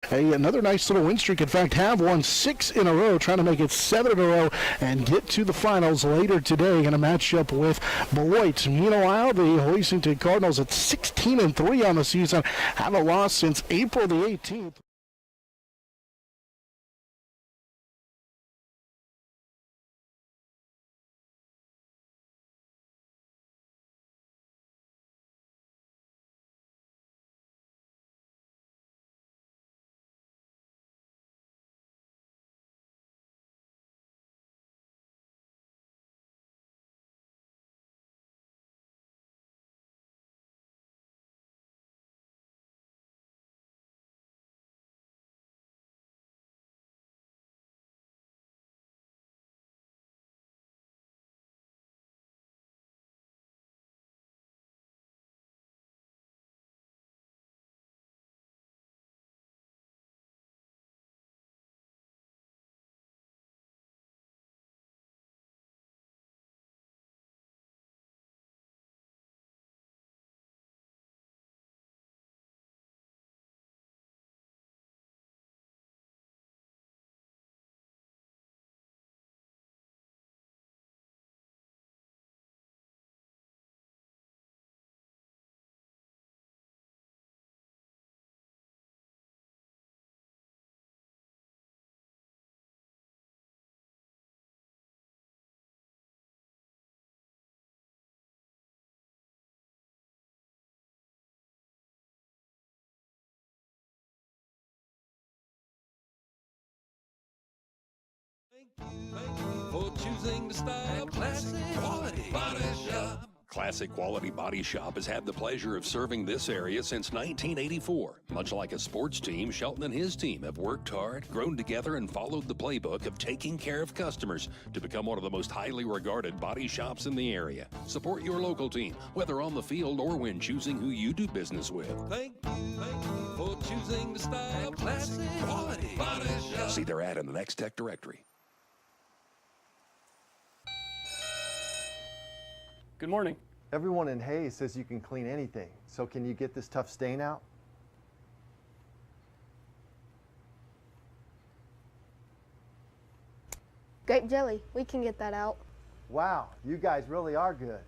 Another nice little win streak. In fact, have won 6 in a row, trying to make it 7 in a row and get to the finals later today. Going to match up with Beloit. Meanwhile, the Hoisington Cardinals at 16-3 on the season, haven't lost since April the 18th. Thank you for choosing to stop Classic Quality Body Shop. Classic Quality Body Shop has had the pleasure of serving this area since 1984. Much like a sports team, Shelton and his team have worked hard, grown together, and followed the playbook of taking care of customers to become one of the most highly regarded body shops in the area. Support your local team, whether on the field or when choosing who you do business with. Thank you for choosing to stop Classic Quality Body Shop. See their ad in the Next Tech directory. Good morning. Everyone in Hayes says you can clean anything, so can you get this tough stain out? Grape jelly, we can get that out. Wow, you guys really are good.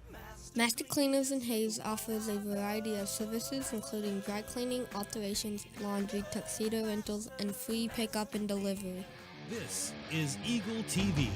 Master Cleaners in Hayes offers a variety of services including dry cleaning, alterations, laundry, tuxedo rentals, and free pickup and delivery. This is Eagle TV.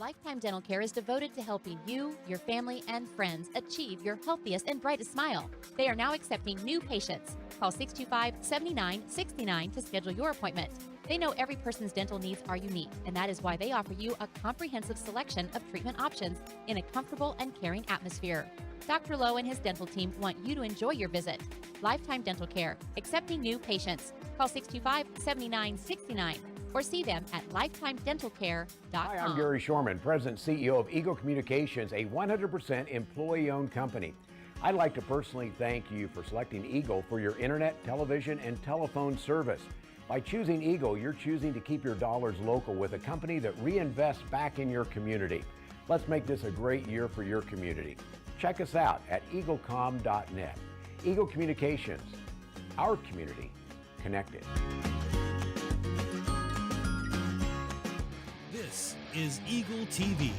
Lifetime Dental Care is devoted to helping you, your family, and friends achieve your healthiest and brightest smile. They are now accepting new patients. Call 625-7969 to schedule your appointment. They know every person's dental needs are unique, and that is why they offer you a comprehensive selection of treatment options in a comfortable and caring atmosphere. Dr. Lowe and his dental team want you to enjoy your visit. Lifetime Dental Care, accepting new patients. Call 625-7969 or see them at lifetimedentalcare.com. Hi, I'm Gary Shorman, President and CEO of Eagle Communications, a 100% employee-owned company. I'd like to personally thank you for selecting Eagle for your internet, television, and telephone service. By choosing Eagle, you're choosing to keep your dollars local with a company that reinvests back in your community. Let's make this a great year for your community. Check us out at eaglecom.net. Eagle Communications, our community connected. This is Eagle TV.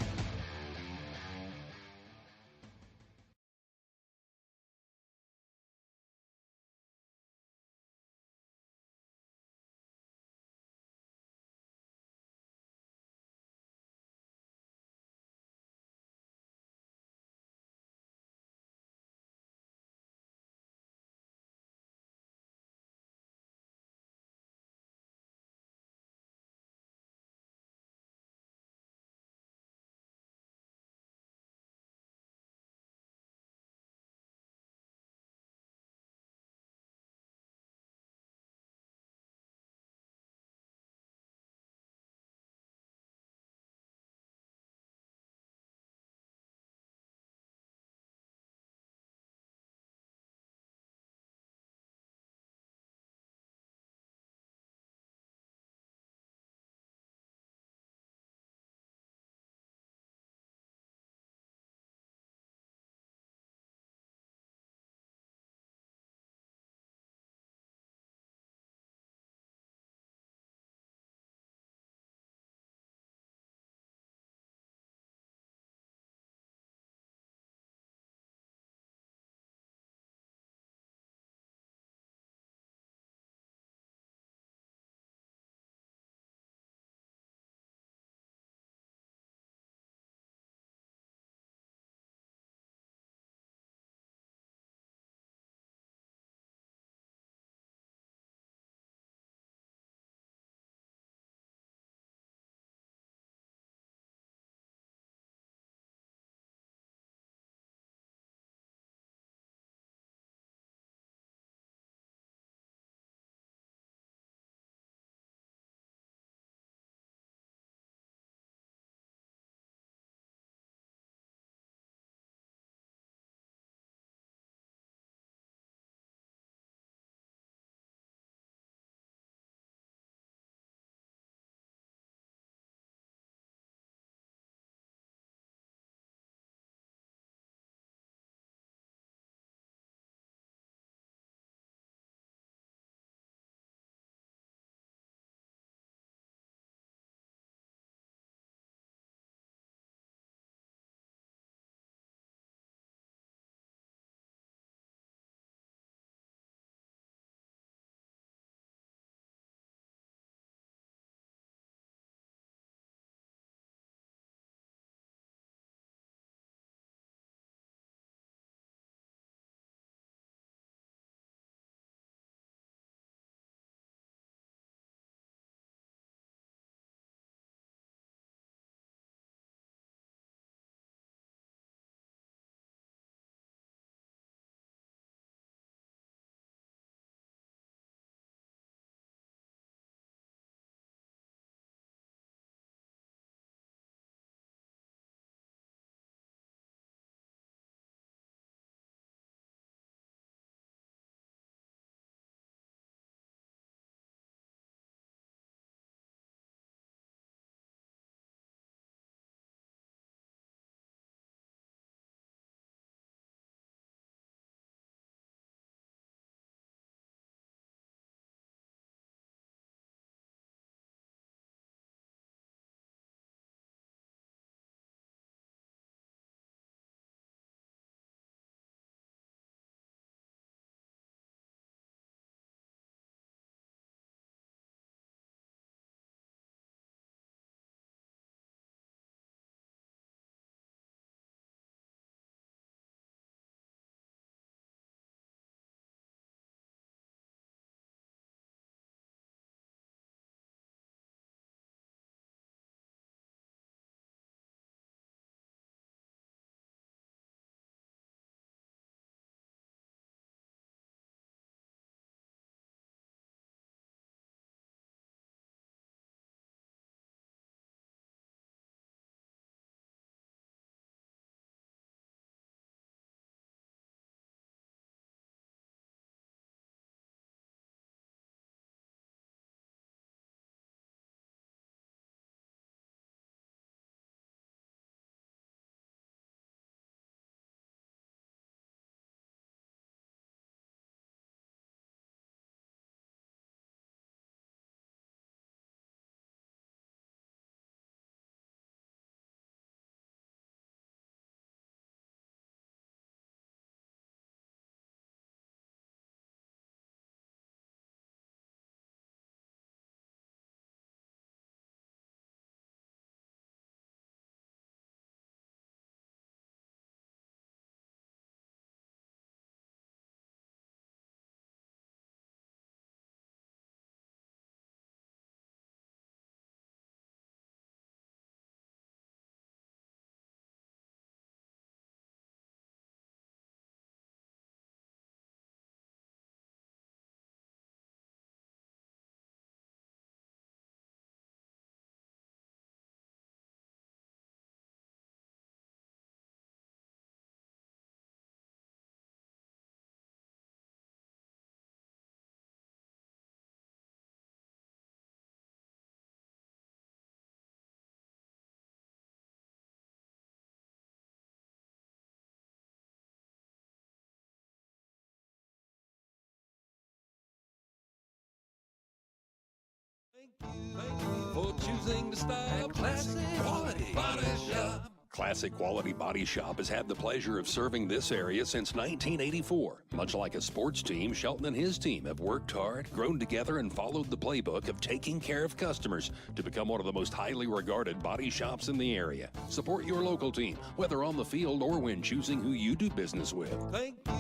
For choosing the style, classic quality body shop. Classic Quality Body Shop has had the pleasure of serving this area since 1984. Much like a sports team, Shelton and his team have worked hard, grown together, and followed the playbook of taking care of customers to become one of the most highly regarded body shops in the area. Support your local team, whether on the field or when choosing who you do business with. Thank you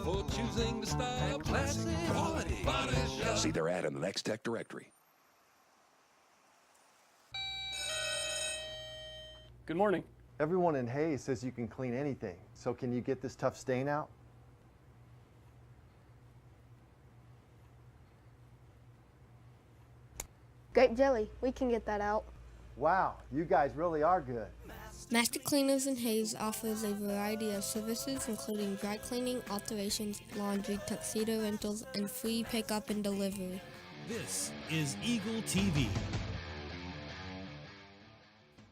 for choosing the style, classic quality body shop. See their ad in the Next Tech directory. Good morning. Everyone in Hayes says you can clean anything. So can you get this tough stain out? Grape jelly, we can get that out. Wow, you guys really are good. Master Cleaners in Hayes offers a variety of services including dry cleaning, alterations, laundry, tuxedo rentals, and free pickup and delivery. This is Eagle TV.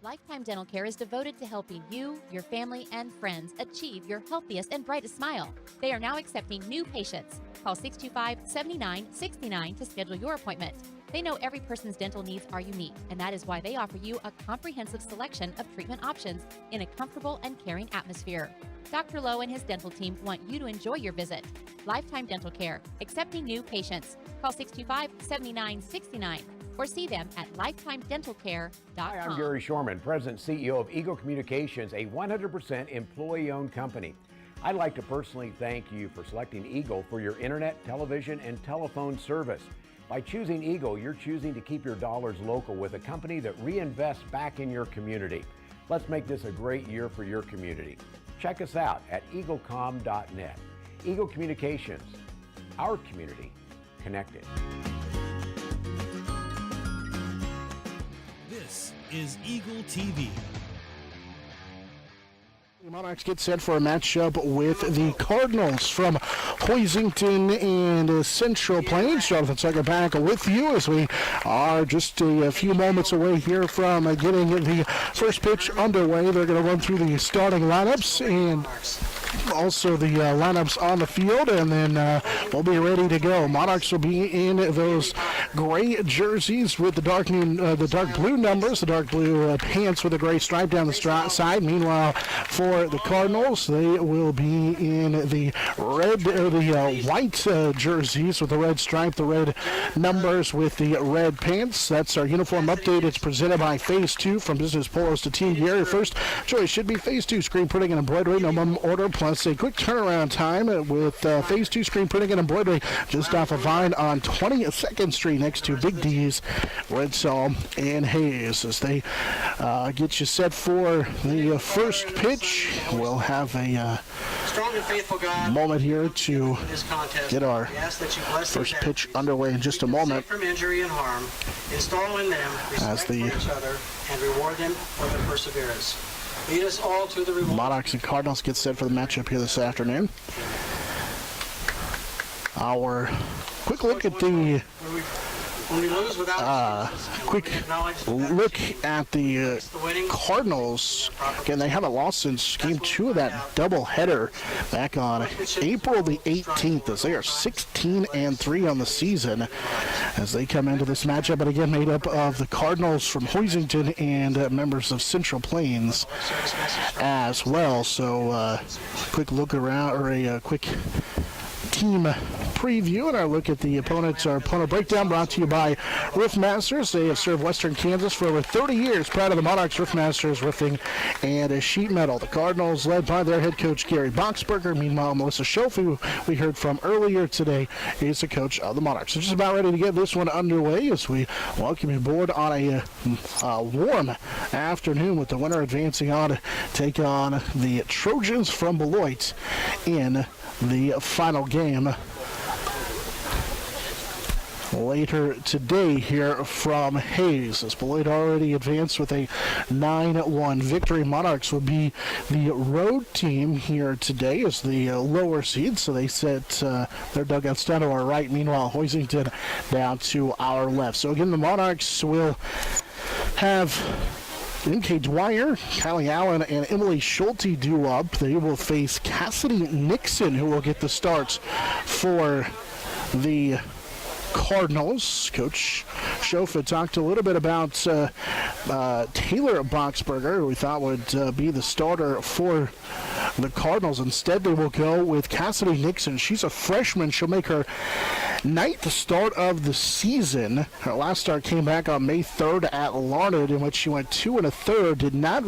Lifetime Dental Care is devoted to helping you, your family, and friends achieve your healthiest and brightest smile. They are now accepting new patients. Call 625-7969 to schedule your appointment. They know every person's dental needs are unique, and that is why they offer you a comprehensive selection of treatment options in a comfortable and caring atmosphere. Dr. Lowe and his dental team want you to enjoy your visit. Lifetime Dental Care, accepting new patients. Call 625-7969 or see them at lifetimedentalcare.com. Hi, I'm Gary Shorman, President and CEO of Eagle Communications, a 100% employee-owned company. I'd like to personally thank you for selecting Eagle for your internet, television, and telephone service. By choosing Eagle, you're choosing to keep your dollars local with a company that reinvests back in your community. Let's make this a great year for your community. Check us out at eaglecom.net. Eagle Communications, our community connected. This is Eagle TV. The Monarchs get set for a matchup with the Cardinals from Hoisington and Central Plains. Jonathan Sucker back with you as we are just a few moments away here from getting the first pitch underway. They're going to run through the starting lineups and also the lineups on the field, and then we'll be ready to go. Monarchs will be in those gray jerseys with the dark blue numbers, the dark blue pants with a gray stripe down the side. Meanwhile, for the Cardinals, they will be in the red or the white jerseys with the red stripe, the red numbers with the red pants. That's our uniform update. It's presented by Phase 2 from Business Polos to Team Gear. Your first choice should be Phase 2 screen printing and embroidery, no minimum order, plus a quick turnaround time with Phase 2 screen printing and embroidery just off of Vine on 22nd Street next to Big D's, Red Salt, and Hayes. As they get you set for the first pitch, we'll have a moment here to get our first pitch underway in just a moment. From injury and harm, install in them respect for each other and reward them for their perseverance. Lead us all to the reward. Monarchs and Cardinals get set for the matchup here this afternoon. Our quick look at the quick look at the Cardinals. Again, they haven't lost since Game 2 of that doubleheader back on April the 18th, as they are 16-3 on the season as they come into this matchup. But again, made up of the Cardinals from Hoisington and members of Central Plains as well. So, quick look around, or a quick team preview, and our look at the opponents. Our opponent breakdown brought to you by Roof Masters. They have served Western Kansas for over 30 years. Proud of the Monarchs, Roof Masters Roofing and Sheet Metal. The Cardinals, led by their head coach Gary Boxberger. Meanwhile, Melissa Schof, who we heard from earlier today, is the coach of the Monarchs. So just about ready to get this one underway as we welcome you aboard on a warm afternoon, with the winner advancing on to take on the Trojans from Beloit in the final game later today here from Hayes. As Beloit already advanced with a 9-1 victory. Monarchs will be the road team here today as the lower seed, so they set their dugouts down to our right. Meanwhile, Hoisington down to our left. So again, the Monarchs will have M.K. Dwyer, Kylie Allen, and Emily Schulte due up. They will face Cassidy Nixon, who will get the starts for the Cardinals. Coach Schofield talked a little bit about Taylor Boxberger, who we thought would be the starter for the Cardinals. Instead, they will go with Cassidy Nixon. She's a freshman. She'll make her ninth start of the season. Her last start came back on May 3rd at Larned, in which she went 2 1/3. Did not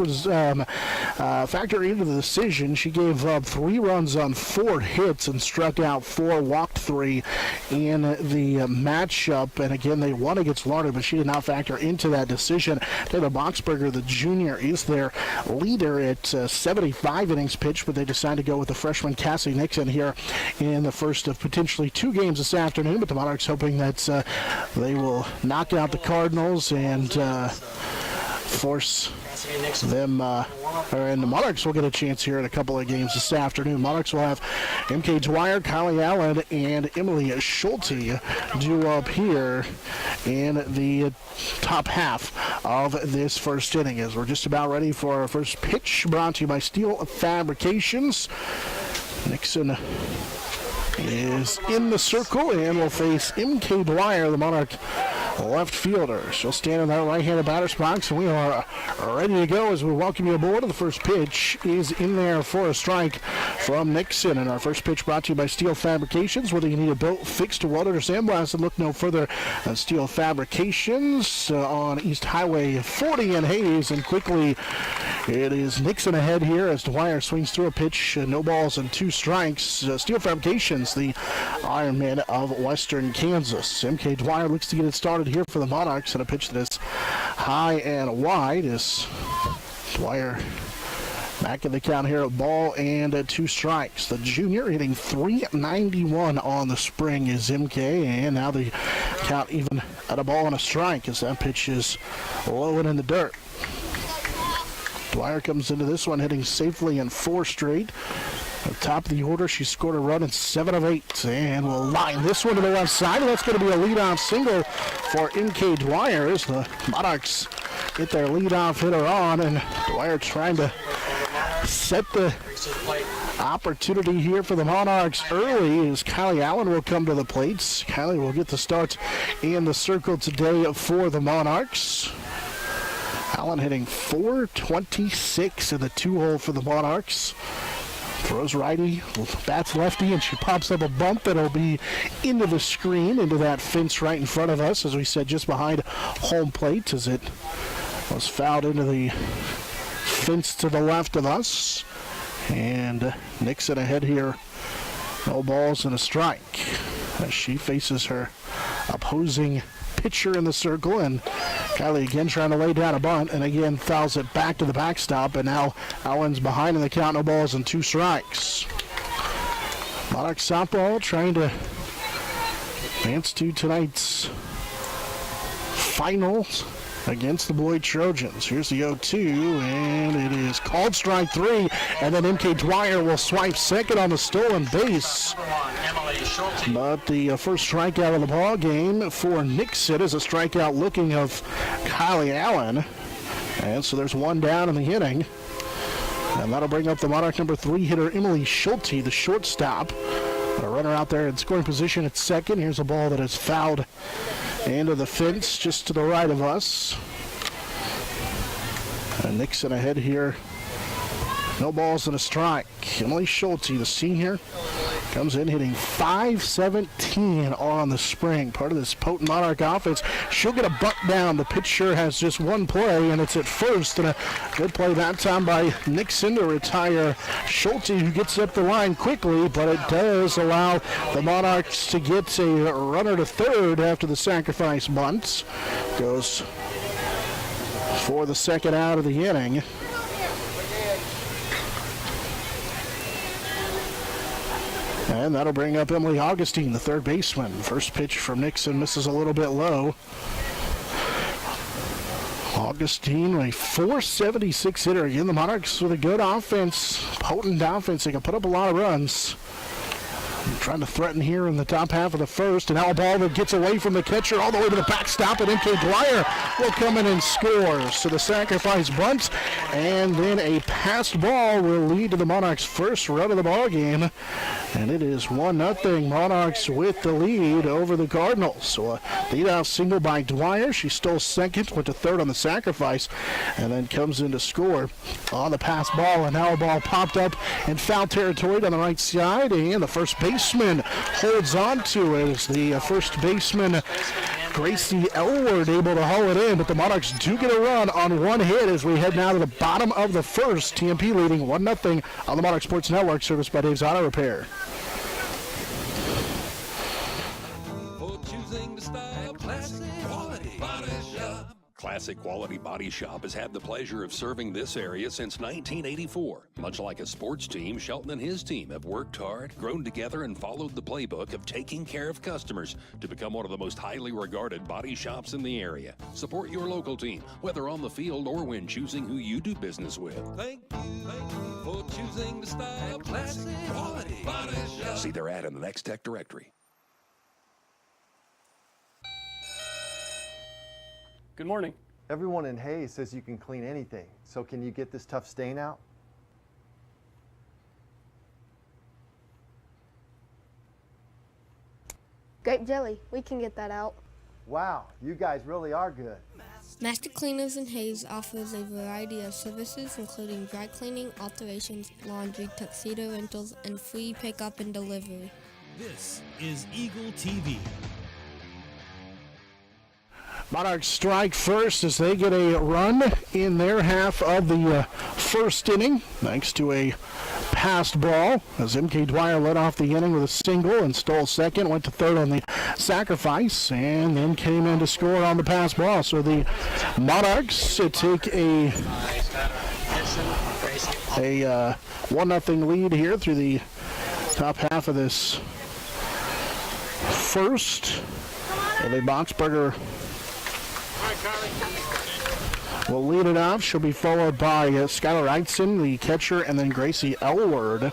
factor into the decision. She gave up 3 runs on 4 hits and struck out 4, walked 3 in the matchup. And again, they won against Larned, but she did not factor into that decision. Taylor Boxberger, the junior, is their leader at 75 innings pitched, but they decided to go with the freshman Cassie Nixon here in the first of potentially 2 games this afternoon. But the Monarchs hoping that they will knock out the Cardinals and force them, and the Monarchs will get a chance here in a couple of games this afternoon. Monarchs will have MK Dwyer, Kylie Allen, and Emily Schulte due up here in the top half of this first inning, as we're just about ready for our first pitch, brought to you by Steel Fabrications. Nixon is in the circle and will face MK Dwyer, the Monarch left fielder. She'll stand in that right-handed batter's box, and we are ready to go as we welcome you aboard. The first pitch is in there for a strike from Nixon, and our first pitch brought to you by Steel Fabrications. Whether you need a built, fixed, welded, or sandblasted, look no further than Steel Fabrications on East Highway 40 in Hayes. And quickly, it is Nixon ahead here as Dwyer swings through a pitch, no balls and 2 strikes. Steel Fabrications, the Ironman of Western Kansas. MK Dwyer looks to get it started here for the Monarchs, and a pitch that is high and wide is Dwyer back in the count here, a ball and 2 strikes. The junior hitting .391 on the spring is MK, and now the count even at a ball and a strike as that pitch is low and in the dirt. Dwyer comes into this one hitting safely in 4 straight. At the top of the order, she scored a run in 7 of 8, and will line this one to the left side, and that's going to be a leadoff single for MK Dwyer as the Monarchs get their leadoff hitter on, and Dwyer trying to set the opportunity here for the Monarchs early as Kylie Allen will come to the plates. Kylie will get the start in the circle today for the Monarchs. Allen hitting .426 in the 2-hole for the Monarchs. Throws righty, bats lefty, and she pops up a bump that'll be into the screen, into that fence right in front of us, as we said, just behind home plate, as it was fouled into the fence to the left of us. And Nixon ahead here, no balls and a strike, as she faces her opposing pitcher in the circle, and Kylie again trying to lay down a bunt, and again fouls it back to the backstop, and now Allen's behind in the count, no balls and 2 strikes. Monarch softball trying to advance to tonight's finals against the Beloit Trojans. Here's the 0-2, and it is called strike 3, and then MK Dwyer will swipe second on the stolen base. But the first strikeout of the ball game for Nixon is a strikeout looking of Kylie Allen. And so there's 1 down in the inning. And that'll bring up the Monarch number 3 hitter, Emily Schulte, the shortstop. A runner out there in scoring position at second. Here's a ball that is fouled into the fence just to the right of us. And Nixon ahead here. No balls and a strike. Emily Schulte, the senior, comes in hitting .517 on the spring. Part of this potent Monarch offense. She'll get a bunt down. The pitcher has just 1 play, and it's at first. And a good play that time by Nixon to retire Schulte, who gets up the line quickly, but it does allow the Monarchs to get a runner to third after the sacrifice bunt. Goes for the second out of the inning. And that'll bring up Emily Augustine, the third baseman. First pitch from Nixon misses a little bit low. Augustine, a .476 hitter. Again, the Monarchs with a good offense, potent offense. They can put up a lot of runs. Trying to threaten here in the top half of the first, and now a ball that gets away from the catcher all the way to the backstop, and MK Dwyer will come in and score. So the sacrifice bunt, and then a passed ball will lead to the Monarchs' first run of the ball game, and it is 1-0. Monarchs with the lead over the Cardinals. So a leadoff single by Dwyer. She stole second, went to third on the sacrifice, and then comes in to score on the pass ball, and now a ball popped up in foul territory on the right side, and the first baseman holds on to it as the first baseman Gracie Elward able to haul it in, but the Monarchs do get a run on one hit as we head now to the bottom of the first. TMP leading 1-0 on the Monarch Sports Network, serviced by Dave's Auto Repair. For choosing the style, classic quality body shop. Classic Quality Body Shop has had the pleasure of serving this area since 1984. Much like a sports team, Shelton and his team have worked hard, grown together, and followed the playbook of taking care of customers to become one of the most highly regarded body shops in the area. Support your local team, whether on the field or when choosing who you do business with. Thank you for choosing the style, classic quality body shop. See their ad in the Next Tech directory. Good morning. Everyone in Hayes says you can clean anything. So can you get this tough stain out? Grape jelly, we can get that out. Wow, you guys really are good. Master Cleaners in Hayes offers a variety of services including dry cleaning, alterations, laundry, tuxedo rentals, and free pickup and delivery. This is Eagle TV. Monarchs strike first as they get a run in their half of the first inning, thanks to a passed ball, as MK Dwyer led off the inning with a single and stole second, went to third on the sacrifice, and then came in to score on the passed ball. So the Monarchs take a 1-0 lead here through the top half of this first. And the Boxberger will lead it off. She'll be followed by Skylar Eitzen, the catcher, and then Gracie Elward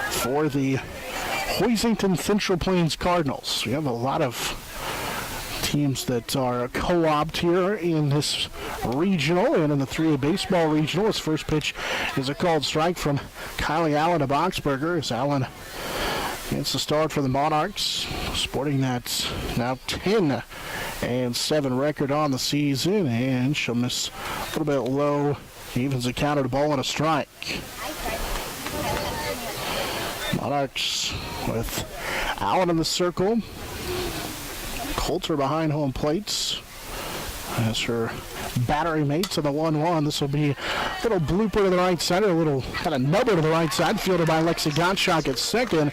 for the Hoisington Central Plains Cardinals. We have a lot of teams that are co-opt here in this regional and in the 3A baseball regional. His first pitch is a called strike from Kylie Allen to Boxberger as Allen gets the start for the Monarchs, sporting that now 10-7 record on the season, and she'll miss a little bit low. Evens a counter to ball and a strike. Monarchs with Allen in the circle. Coulter behind home plates as her battery mates on the 1-1. This will be a little blooper to the right side, a little kind of nubber to the right side, fielded by Lexi Gottschalk at second,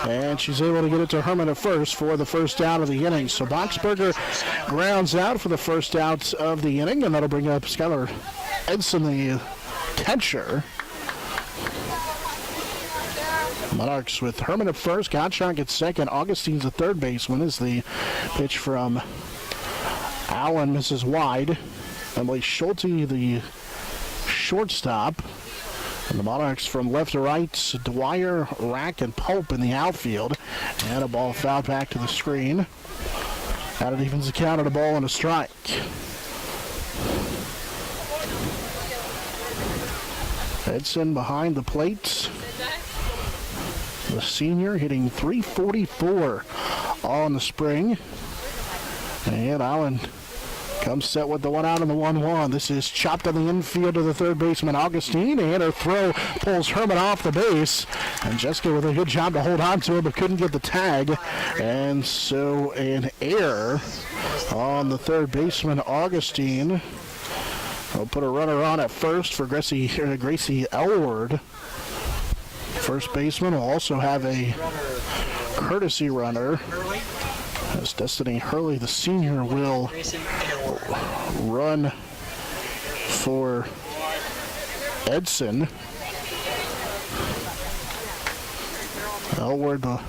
and she's able to get it to Herman at first for the first out of the inning. So Boxberger grounds out for the first out of the inning, and that'll bring up Skylar Edson, the catcher. Monarchs with Herman at first, Gottschalk at second, Augustine's the third baseman as the pitch from Allen misses wide. Emily Schulte, the shortstop. And the Monarchs from left to right, Dwyer, Rack, and Pope in the outfield. And a ball fouled back to the screen. Out it evens the count at a ball and a strike. Edson behind the plate. The senior hitting .344 on the spring. And Allen comes set with the one out and the 1-1. This is chopped on the infield to the third baseman, Augustine, and her throw pulls Herman off the base. And Jessica with a good job to hold on to it, but couldn't get the tag. And so an error on the third baseman, Augustine. We'll put a runner on at first for Gracie Elward. First baseman will also have a courtesy runner, as Destiny Hurley, the senior, will run for Edson. Elward, the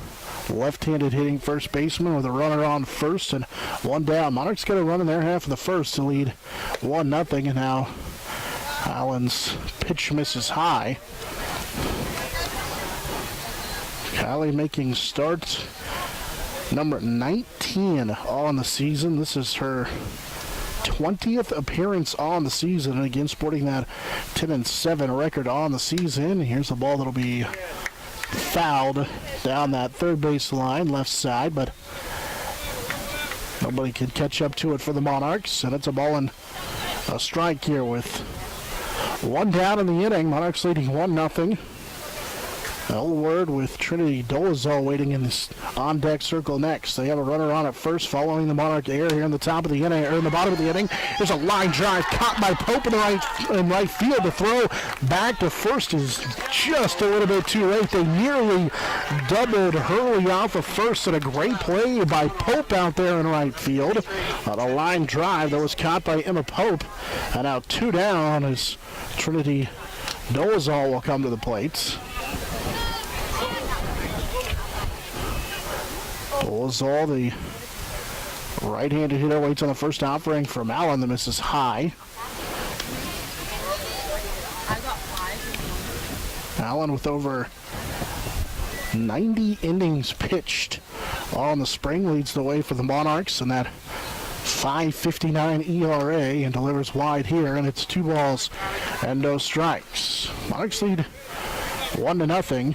left-handed hitting first baseman, with a runner on first and one down. Monarchs got a run in their half of the first to lead 1-0, and now Allen's pitch misses high. Callie making start number 19 on the season. This is her 20th appearance on the season, and again sporting that 10-7 record on the season. Here's a ball that'll be fouled down that third base line, left side, but nobody can catch up to it for the Monarchs, and it's a ball and a strike here with one down in the inning. Monarchs leading 1-0. A little word with Trinity Dolezal waiting in this on-deck circle next. They have a runner on at first following the Monarch error here in the top of the inning, or in the bottom of the inning. There's a line drive caught by Pope in right field. The throw back to first is just a little bit too late. They nearly doubled Hurley off of first, and a great play by Pope out there in right field. A line drive that was caught by Emma Pope. And now 2 down as Trinity Dolezal will come to the plate. Dolezal, the right-handed hitter, waits on the first offering from Allen. The miss is high. Allen with over 90 innings pitched on the spring leads the way for the Monarchs, and that 5.59 ERA, and delivers wide here, and it's 2 balls and no strikes. Monarchs lead 1-0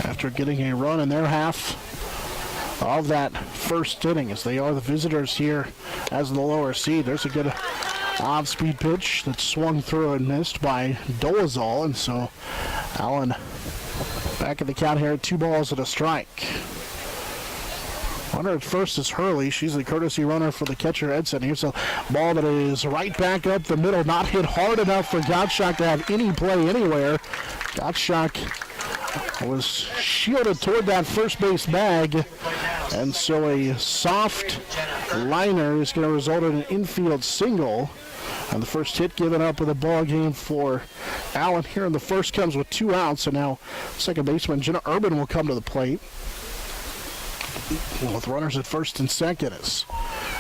after getting a run in their half of that first inning, as they are the visitors here as the lower seed. There's a good off-speed pitch that swung through and missed by Dolezal, and so Allen back at the count here at 2 balls and a strike. Runner at first is Hurley. She's the courtesy runner for the catcher, Edson. Here's a ball that is right back up the middle, not hit hard enough for Gottschalk to have any play anywhere. Gottschalk was shielded toward that first base bag, and so a soft liner is going to result in an infield single. And the first hit given up of the ball game for Allen here in the first comes with 2 outs, and now second baseman Jenna Urban will come to the plate with runners at first and second. As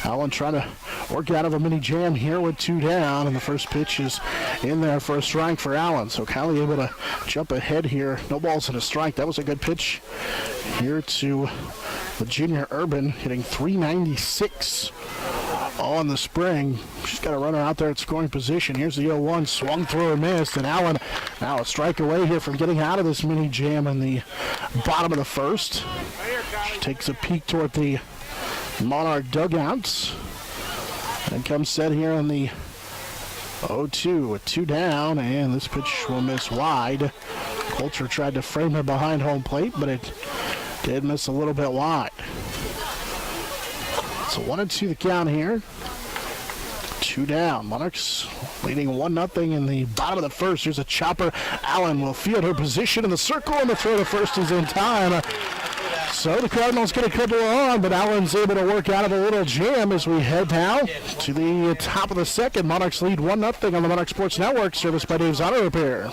Allen trying to work out of a mini jam here with 2 down, and the first pitch is in there for a strike for Allen. So Callie able to jump ahead here. No balls and a strike. That was a good pitch here to the junior Urban, hitting .396 on the spring. She's got a runner out there at scoring position. Here's the 0-1, swung through and missed, and Allen now a strike away here from getting out of this mini jam in the bottom of the first. She takes a peek toward the Monarch dugouts and comes set here in the 0-2 with 2 down, and this pitch will miss wide. Coulter tried to frame her behind home plate, but it did miss a little bit wide. So 1-2 the count here. 2 down. Monarchs leading 1-0 in the bottom of the first. Here's a chopper. Allen will field her position in the circle, and the throw to first is in time. So the Cardinals get a couple on, but Allen's able to work out of a little jam as we head now to the top of the second. Monarchs lead 1-0 on the Monarch Sports Network, serviced by Dave's Auto Repair.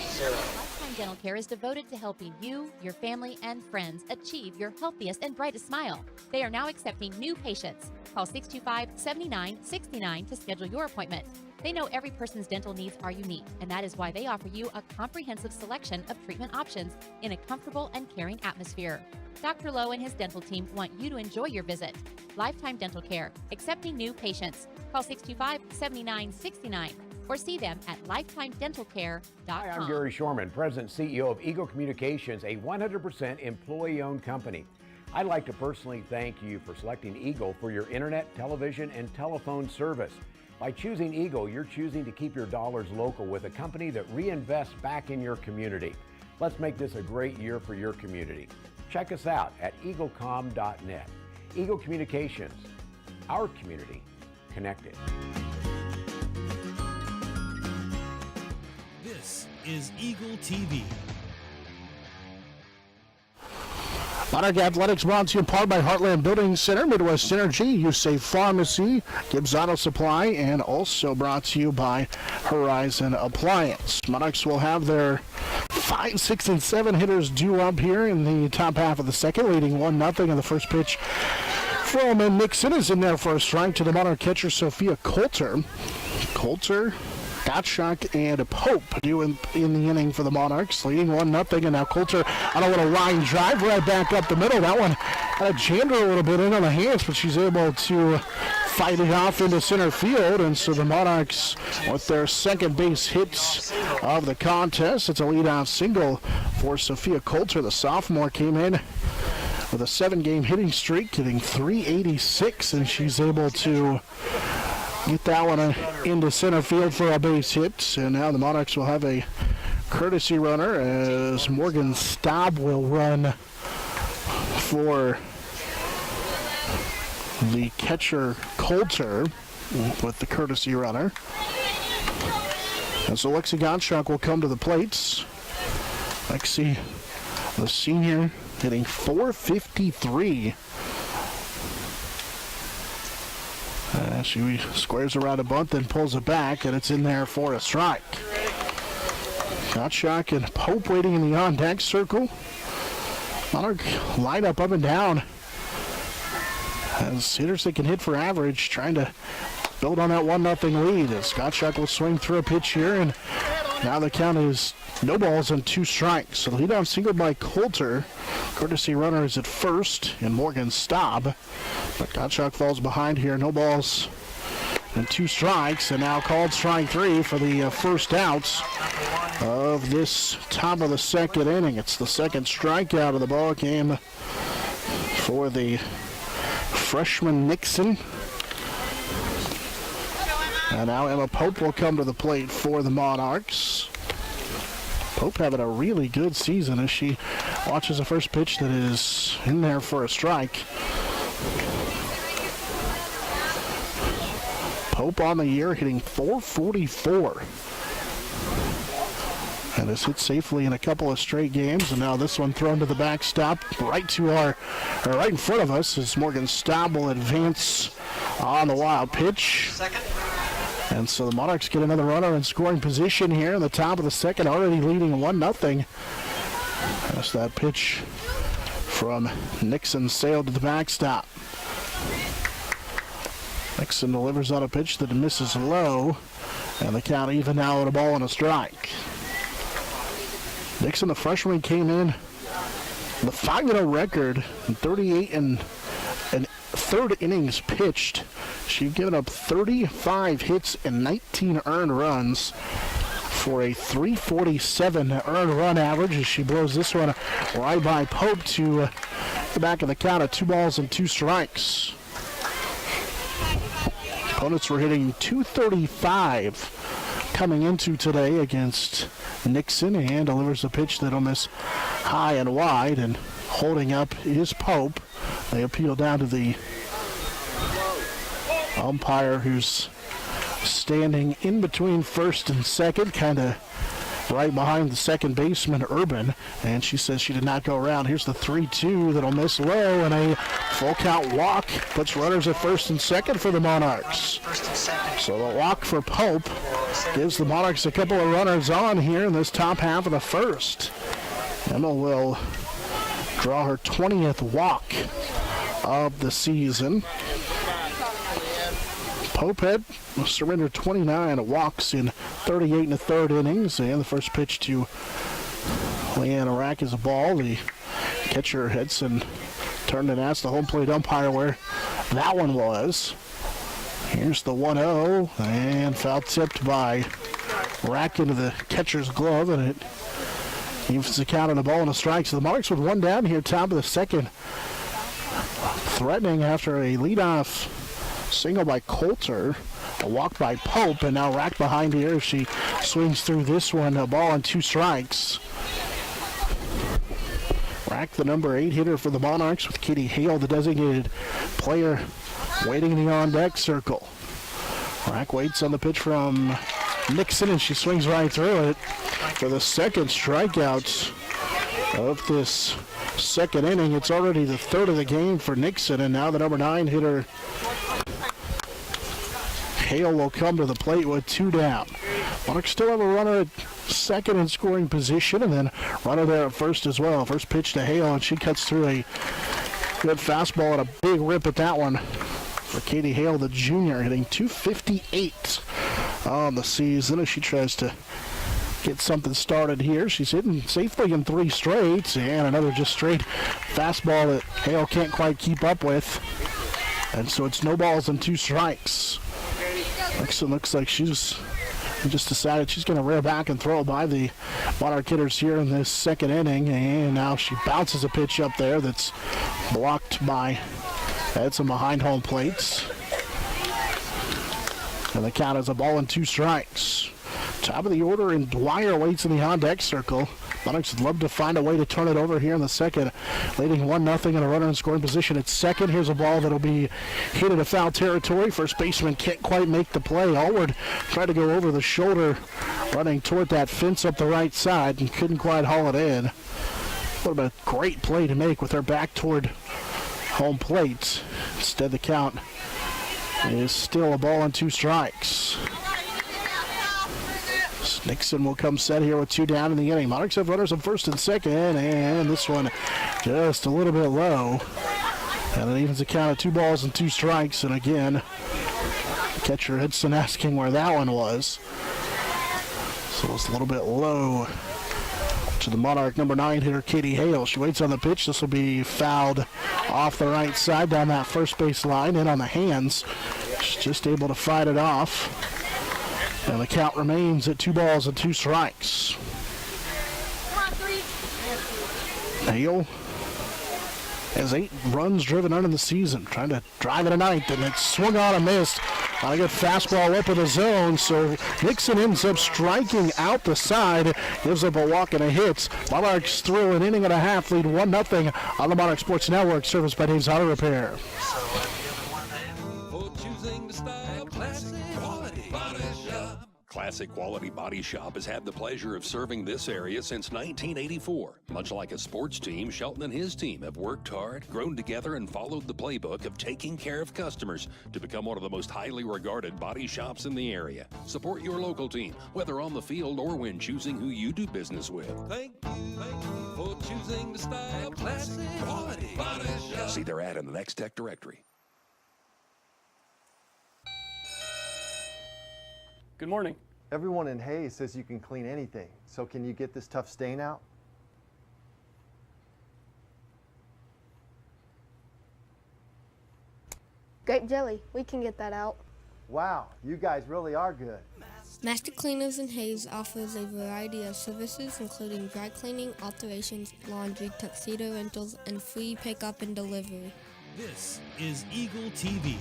Dental Care is devoted to helping you, your family, and friends achieve your healthiest and brightest smile. They are now accepting new patients. Call 625-7969 to schedule your appointment. They know every person's dental needs are unique, and that is why they offer you a comprehensive selection of treatment options in a comfortable and caring atmosphere. Dr. Lowe and his dental team want you to enjoy your visit. Lifetime Dental Care, accepting new patients. Call 625-7969. or see them at lifetimedentalcare.com. Hi, I'm Gary Shorman, President and CEO of Eagle Communications, a 100% employee-owned company. I'd like to personally thank you for selecting Eagle for your internet, television, and telephone service. By choosing Eagle, you're choosing to keep your dollars local with a company that reinvests back in your community. Let's make this a great year for your community. Check us out at eaglecom.net. Eagle Communications, our community connected. This is Eagle TV. Monarch Athletics brought to you in part by Heartland Building Center, Midwest Synergy, USAFE Pharmacy, Gibbs Auto Supply, and also brought to you by Horizon Appliance. Monarchs will have their 5, 6, and 7 hitters due up here in the top half of the second, leading 1-0 in the first pitch from Nixon is in there for a strike to the Monarch catcher, Sophia Coulter. Coulter Gottschalk and Pope do in the inning for the Monarchs, leading 1-0. And now Coulter on a little line drive right back up the middle. That one had a jammed her a little bit in on the hands, but she's able to fight it off into center field. And so the Monarchs with their second base hits of the contest. It's a leadoff single for Sophia Coulter. The sophomore came in with a 7-game hitting streak, hitting .386, and she's able to get that one into center field for a base hit. And now the Monarchs will have a courtesy runner as Morgan Staub will run for the catcher Coulter with the courtesy runner. And so Lexi Gottschalk will come to the plates. Lexi, the senior, hitting .453. She squares around a bunt, then pulls it back, and it's in there for a strike. Gottschalk and Pope waiting in the on-deck circle. Monarch line up and down as hitters that can hit for average, trying to build on that 1-0 lead. As Gottschalk will swing through a pitch here, and now the count is no balls and 2 strikes. So the leadoff single by Coulter. Courtesy runner is at first in Morgan Staub. But Gottschalk falls behind here. No balls and 2 strikes. And now called strike 3 for the first outs of this top of the second inning. It's the second strikeout of the ball game for the freshman Nixon. And now Emma Pope will come to the plate for the Monarchs. Pope having a really good season as she watches the first pitch that is in there for a strike. Pope on the year hitting .444. And has hit safely in a couple of straight games. And now this one thrown to the backstop right in front of us as Morgan Staub will advance on the wild pitch. And so the Monarchs get another runner in scoring position here in the top of the second, already leading 1-0. As that pitch from Nixon sailed to the backstop. Nixon delivers on a pitch that misses low, and the count even now at a ball and a strike. Nixon, the freshman, came in with a 5-0 record, 38 and third innings pitched. She's given up 35 hits and 19 earned runs for a .347 earned run average as she blows this one right by Pope to the back of the count at 2 balls and 2 strikes. Opponents were hitting .235 coming into today against Nixon, and delivers a pitch that'll miss high and wide, and holding up is Pope. They appeal down to the umpire who's standing in between first and second, kind of right behind the second baseman, Urban, and she says she did not go around. Here's the 3-2 that'll miss low, and a full count walk puts runners at first and second for the Monarchs. So the walk for Pope gives the Monarchs a couple of runners on here in this top half of the first. Emma will draw her 20th walk of the season. Pope had surrendered 29 walks in 38 1/3 innings, and the first pitch to Leanne Arack is a ball. The catcher Hedson turned and asked the home plate umpire where that one was. Here's the 1-0, and foul tipped by Arack into the catcher's glove, and it evens the count on a ball and a strike. So the Monarchs with 1 down here, top of the second, threatening after a leadoff single by Coulter, a walk by Pope, and now Rack behind here. She swings through this one, a ball and 2 strikes. Rack, the number 8 hitter for the Monarchs, with Katie Hale, the designated player, waiting in the on-deck circle. Rack waits on the pitch from Nixon, and she swings right through it for the second strikeout of this second inning. It's already the third of the game for Nixon, and now the number 9 hitter Hale will come to the plate with 2 down. Monarchs still have a runner at second in scoring position, and then runner there at first as well. First pitch to Hale, and she cuts through a good fastball and a big rip at that one for Katie Hale, the junior, hitting .258 on the season as she tries to get something started here. She's hitting safely in 3 straight, and another just straight fastball that Hale can't quite keep up with. And so it's no balls and 2 strikes. Nixon looks like she's just decided she's going to rear back and throw it by the Monarch hitters here in this second inning, and now she bounces a pitch up there that's blocked by Edson behind home plates. And the count is a ball and 2 strikes. Top of the order, and Dwyer waits in the on-deck circle. Monarchs would love to find a way to turn it over here in the second, leading 1-0 and a runner in scoring position at second. Here's a ball that'll be hit into foul territory. First baseman can't quite make the play. Allward tried to go over the shoulder, running toward that fence up the right side, and couldn't quite haul it in. What a great play to make with her back toward home plate. Instead, the count is still a ball and 2 strikes. Nixon will come set here with 2 down in the inning. Monarchs have runners on first and second, and this one just a little bit low. And it evens the count of 2 balls and 2 strikes. And again, catcher Edson asking where that one was. So it's a little bit low to the Monarch number 9 hitter, Katie Hale. She waits on the pitch. This will be fouled off the right side down that first base line, in on the hands. She's just able to fight it off. And the count remains at 2 balls and 2 strikes. Hale has 8 runs driven under the season, trying to drive it a 9th, and it's swung on and missed on a good fastball up in the zone. So Nixon ends up striking out the side, gives up a walk and a hit. Monarchs through an inning and a half, lead 1-0 on the Monarch Sports Network, serviced by Dave's Auto Repair. For choosing the style, classic quality body shop. Classic Quality Body Shop has had the pleasure of serving this area since 1984. Much like a sports team, Shelton and his team have worked hard, grown together, and followed the playbook of taking care of customers to become one of the most highly regarded body shops in the area. Support your local team, whether on the field or when choosing who you do business with. Thank you for choosing the style, classic quality body shop. See their ad in the Next Tech directory. Good morning. Everyone in Hayes says you can clean anything. So can you get this tough stain out? Grape jelly, we can get that out. Wow, you guys really are good. Master Cleaners in Hayes offers a variety of services including dry cleaning, alterations, laundry, tuxedo rentals, and free pickup and delivery. This is Eagle TV.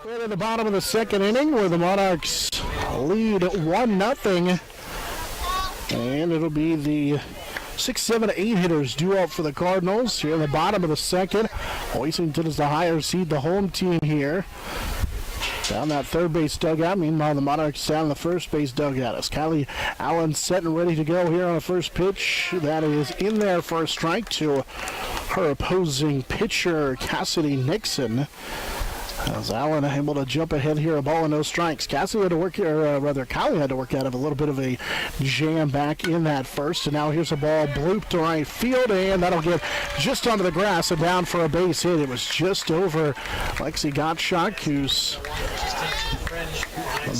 We're at the bottom of the second inning where the Monarchs lead 1-0. And it'll be the 6, 7, 8 hitters due up for the Cardinals here in the bottom of the second. Hoisington is the higher seed, the home team here. Down that third base dugout. Meanwhile, the Monarchs down the first base dugout. As Kylie Allen set and ready to go here on the first pitch. That is in there for a strike to her opposing pitcher, Cassidy Nixon. As Allen able to jump ahead here, a ball and no strikes. Kylie had to work out of a little bit of a jam back in that first. And now here's a ball blooped to right field, and that'll get just onto the grass and down for a base hit. It was just over Lexi Gottschalk, who's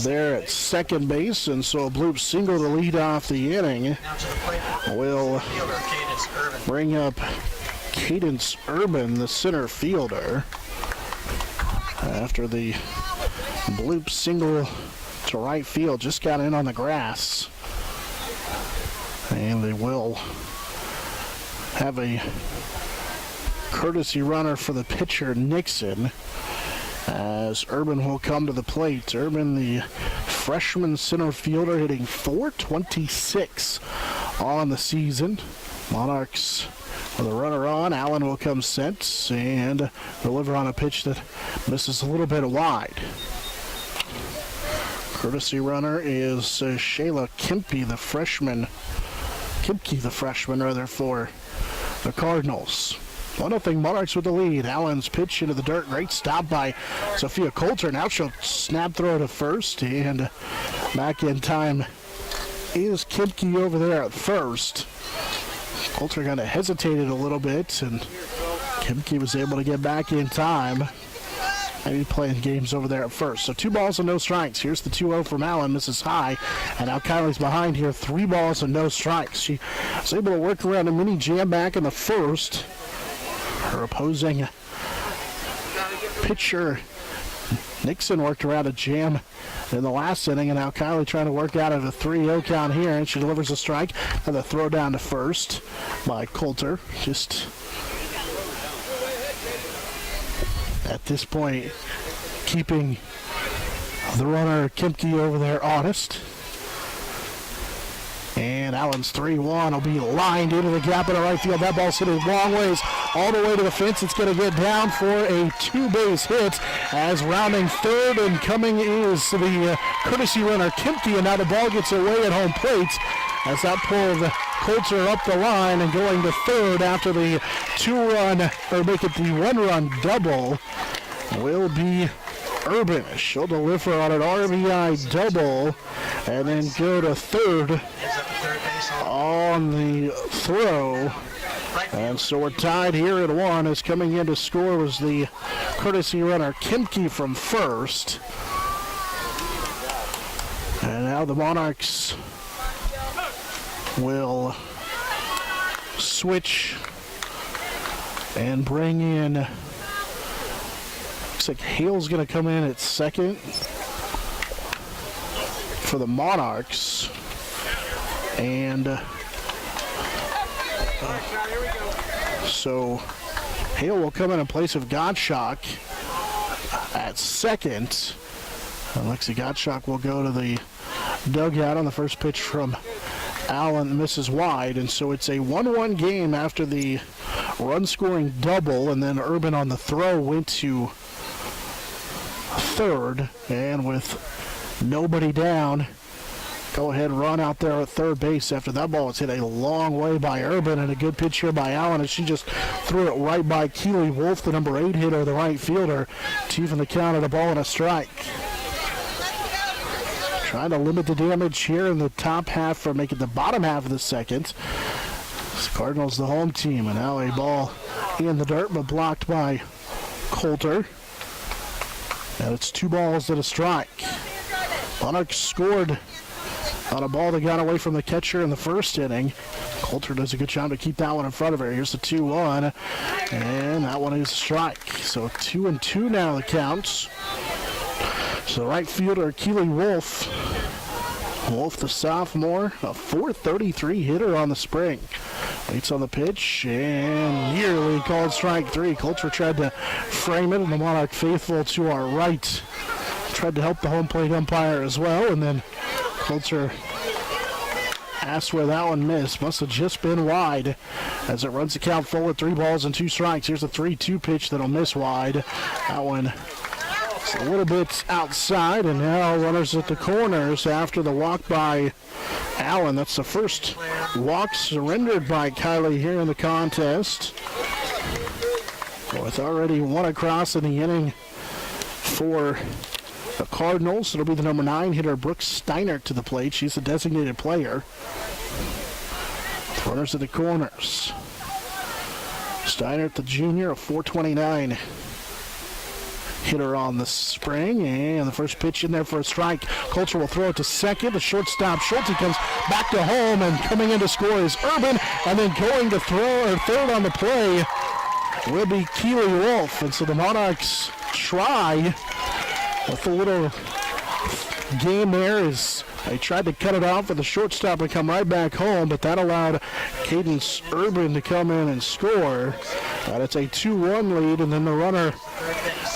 there at second base, and so a bloop single to lead off the inning will bring up Cadence Urban, the center fielder. After the bloop single to right field, just got in on the grass. And they will have a courtesy runner for the pitcher, Nixon, as Urban will come to the plate. Urban, the freshman center fielder, hitting .426 on the season. Monarchs with a runner on. Allen will come set and deliver on a pitch that misses a little bit wide. Courtesy runner is Shayla Kimke, the freshman for the Cardinals. 1-0 Monarchs with the lead. Allen's pitch into the dirt. Great stop by Sophia Coulter. Now she'll snap throw to first, and back in time is Kimke over there at first. Coulter kind of hesitated a little bit, and Kimke was able to get back in time. maybe playing games over there at first. So 2 balls and no strikes. Here's the 2-0 from Allen, misses high, and now Kylie's behind here, 3 balls and no strikes. She was able to work around a mini jam back in the first. Her opposing pitcher Nixon worked around a jam in the last inning, and now Kylie trying to work out of a 3-0 count here, and she delivers a strike. And the throw down to first by Coulter. Just at this point, keeping the runner Kimke over there honest. And Allen's 3-1 will be lined into the gap in the right field. That ball's hit a long ways all the way to the fence. It's going to get down for a 2-base hit as rounding third and coming is the courtesy runner Kimke, and now the ball gets away at home plate as that pulled Coulter up the line and going to third after the 2-run, or make it the 1-run double, will be Urban. She'll deliver on an RBI double and then go to third on the throw. And so we're tied here at 1 as coming in to score was the courtesy runner Kimke from first. And now the Monarchs will switch and bring in, looks like Hale's going to come in at second for the Monarchs. And so Hale will come in place of Gottschalk at second. And Lexi Gottschalk will go to the dugout on the first pitch from Allen, misses wide. And so it's a 1-1 game after the run-scoring double, and then Urban on the throw went to third. And with nobody down, go ahead and run out there at third base after that ball was hit a long way by Urban, and a good pitch here by Allen, and she just threw it right by Keely Wolf, the number 8 hitter, the right fielder, to even the count of the ball and a strike. Trying to limit the damage here in the top half, or make it the bottom half of the second. This Cardinals the home team, and now a ball in the dirt, but blocked by Coulter. And it's 2 balls and a strike. Monarchs scored on a ball that got away from the catcher in the first inning. Coulter does a good job to keep that one in front of her. Here's the 2-1, and that one is a strike. So 2-2 now the counts. So the right fielder, Keely Wolf. Wolf, the sophomore, a .433 hitter on the spring. Waits on the pitch, and nearly called strike 3. Coulter tried to frame it, and the Monarch faithful to our right tried to help the home plate umpire as well, and then Coulter asked where that one missed. Must have just been wide as it runs the count full at 3 balls and 2 strikes. Here's a 3-2 pitch that'll miss wide. That one is a little bit outside, and now runners at the corners after the walk by Allen. That's the first walk surrendered by Kylie here in the contest. With already 1 across in the inning for the Cardinals. It'll be the number 9 hitter, Brooks Steiner, to the plate. She's a designated player. Runners at the corners. Steiner, the junior, a .429 hitter on the spring. And the first pitch in there for a strike. Coulter will throw it to second. The shortstop, Schulte, comes back to home, and coming in to score is Urban. And then going to throw, or third on the play, will be Keely Wolf. And so the Monarchs try with a little game there as they tried to cut it off for the shortstop and come right back home, but that allowed Cadence Urban to come in and score. And it's a 2-1 lead, and then the runner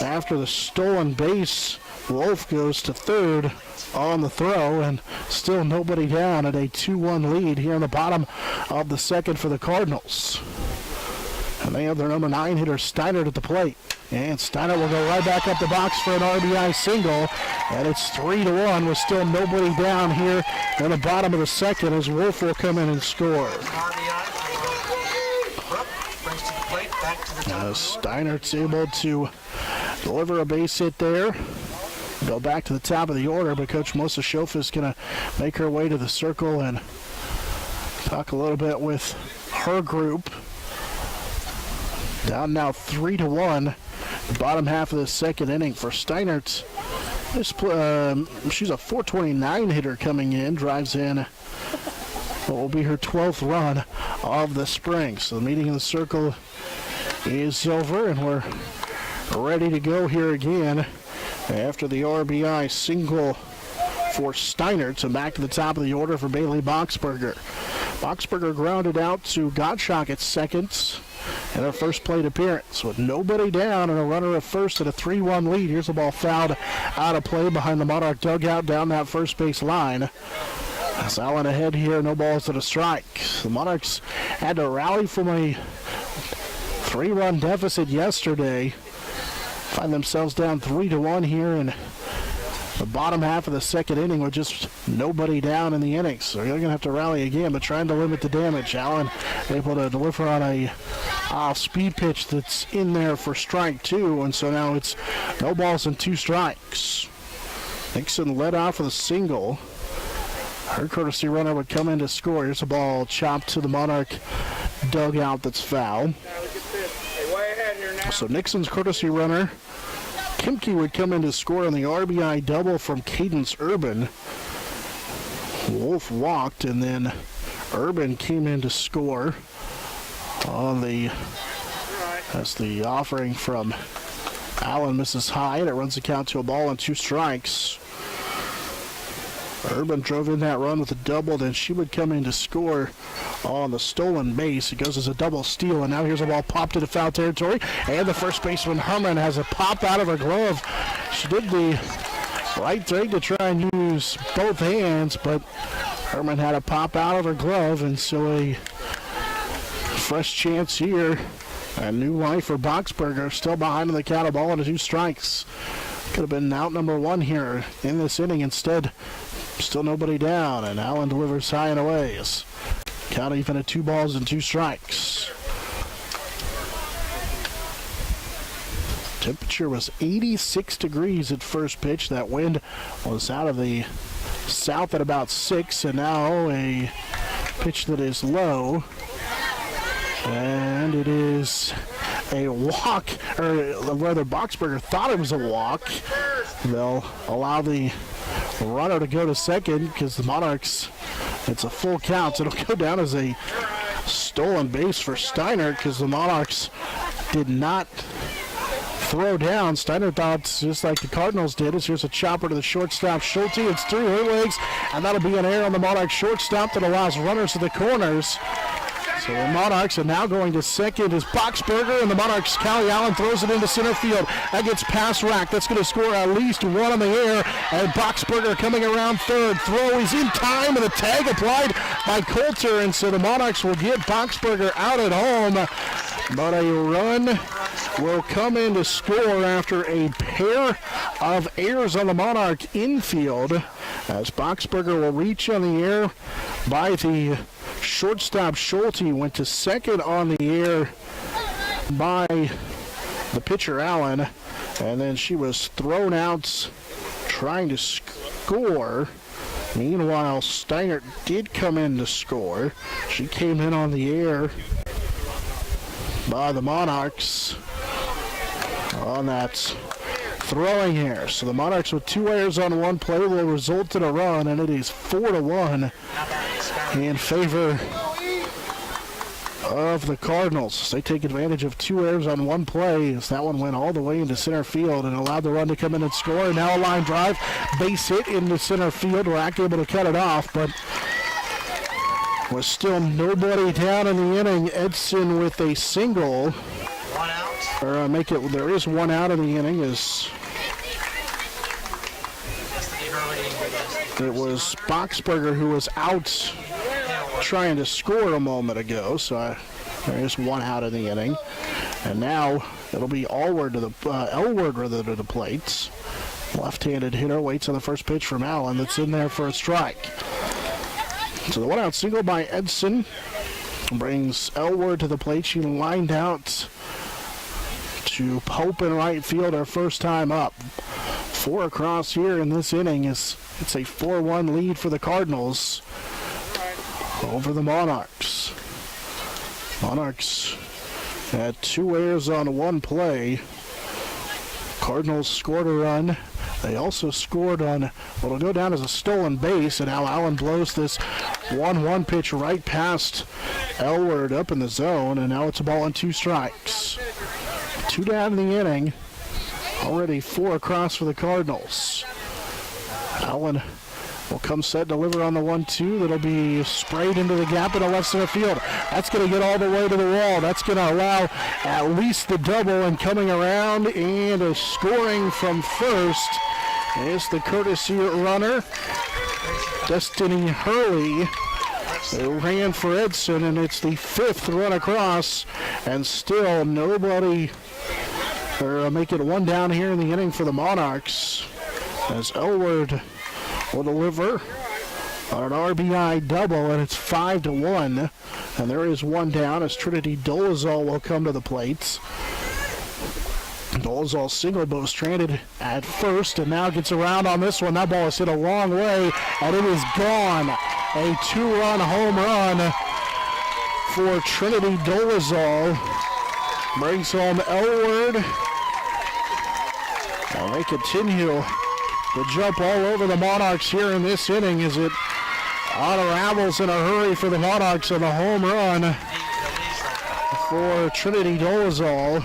after the stolen base, Wolf, goes to third on the throw, and still nobody down at a 2-1 lead here in the bottom of the second for the Cardinals. And they have their number 9 hitter, Steiner, at the plate. And Steiner will go right back up the box for an RBI single. And it's 3-1 with still nobody down here in the bottom of the second as Wolf will come in and score. Steiner's able to deliver a base hit there. Go back to the top of the order, but Coach Melissa Schoaf is going to make her way to the circle and talk a little bit with her group. Down now 3-1. Bottom half of the second inning for Steinert. She's a 429 hitter coming in, drives in what will be her 12th run of the spring. So the meeting in the circle is over, and we're ready to go here again after the RBI single for Steinert. So back to the top of the order for Bailey Boxberger. Boxberger grounded out to Gottschalk at second in her first plate appearance with nobody down and a runner at first at a 3-1 lead. Here's the ball fouled out of play behind the Monarch dugout down that first base line. That's Allen ahead here, no balls and a strike. The Monarchs had to rally from a 3-run deficit yesterday. Find themselves down 3-1 here in the bottom half of the second inning with just nobody down in the innings. So they're going to have to rally again, but trying to limit the damage. Allen able to deliver on a off-speed pitch that's in there for strike two, and so now it's no balls and 2 strikes. Nixon led off with a single. Her courtesy runner would come in to score. Here's a ball chopped to the Monarch dugout that's foul. So Nixon's courtesy runner, Kimke, would come in to score on the RBI double from Cadence Urban. Wolf walked, and then Urban came in to score on that's the offering from Allen, misses high, and it runs the count to a ball and 2 strikes. Urban drove in that run with a double, then she would come in to score on the stolen base. It goes as a double steal, and now here's a ball popped into foul territory, and the first baseman Herman has a pop out of her glove. She did the right thing to try and use both hands, but Herman had a pop out of her glove, and so a fresh chance here. A new life for Boxberger, still behind in the count, a ball and 2 strikes. Could have been out number 1 here in this inning. Instead, still nobody down, and Allen delivers high and away. Count even at 2 balls and 2 strikes. Temperature was 86 degrees at first pitch. That wind was out of the south at about 6, and now a pitch that is low. And it is a walk, or rather Boxberger thought it was a walk. They'll allow the runner to go to second because the Monarchs, it's a full count, so it'll go down as a stolen base for Steiner because the Monarchs did not throw down. Steiner thought, just like the Cardinals did, is here's a chopper to the shortstop, Schulte. It's through her legs, and that'll be an error on the Monarch shortstop that allows runners to the corners. So the Monarchs are now going to second is Boxberger, and the Monarchs, Callie Allen throws it into center field. That gets past Rack. That's going to score at least 1 in the air, and Boxberger coming around third. Throw is in time, and the tag applied by Coulter, and so the Monarchs will get Boxberger out at home. But a run will come in to score after a pair of errors on the Monarch infield, as Boxberger will reach on the air by the shortstop. Schulte went to second on the air by the pitcher Allen, and then she was thrown out trying to score. Meanwhile, Steiner did come in to score. She came in on the air by the Monarchs on that throwing error. So the Monarchs with 2 errors on 1 play will result in a run, and it is 4-1 in favor of the Cardinals. They take advantage of 2 errors on 1 play as that one went all the way into center field and allowed the run to come in and score. And now a line drive, base hit into center field. Rack able to cut it off, but was still nobody down in the inning. Edson with a single. 1 out. Or there is 1 out in the inning as it was Boxberger who was out trying to score a moment ago. So there is 1 out in the inning. And now it'll be Elward to the plate. Left-handed hitter waits on the first pitch from Allen that's in there for a strike. So the 1-out single by Edson brings Elward to the plate. She lined out to Pope in right field her first time up. 4 across here in this inning. It's a 4-1 lead for the Cardinals over the Monarchs. Monarchs had 2 errors on 1 play. Cardinals scored a run. They also scored on what will go down as a stolen base, and now Allen blows this 1-1 pitch right past Elward up in the zone, and now it's a ball and 2 strikes. 2 down in the inning. Already 4 across for the Cardinals. Allen will come set, deliver on the 1-2. That'll be sprayed into the gap in the left center field. That's going to get all the way to the wall. That's going to allow at least the double, and coming around and a scoring from first is the courtesy runner, Destiny Hurley. They ran for Edson, and it's the 5th run across, and still nobody. They're making 1 down here in the inning for the Monarchs, as Elward will deliver on an RBI double, and it's 5-1. And there is 1 down as Trinity Dolezal will come to the plate. Dolezal single, but was stranded at first, and now gets around on this one. That ball is hit a long way, and it is gone. A 2-run home run for Trinity Dolezal. Brings home Elward. And they continue to jump all over the Monarchs here in this inning as it unravels in a hurry for the Monarchs on the home run for Trinity Dolezal,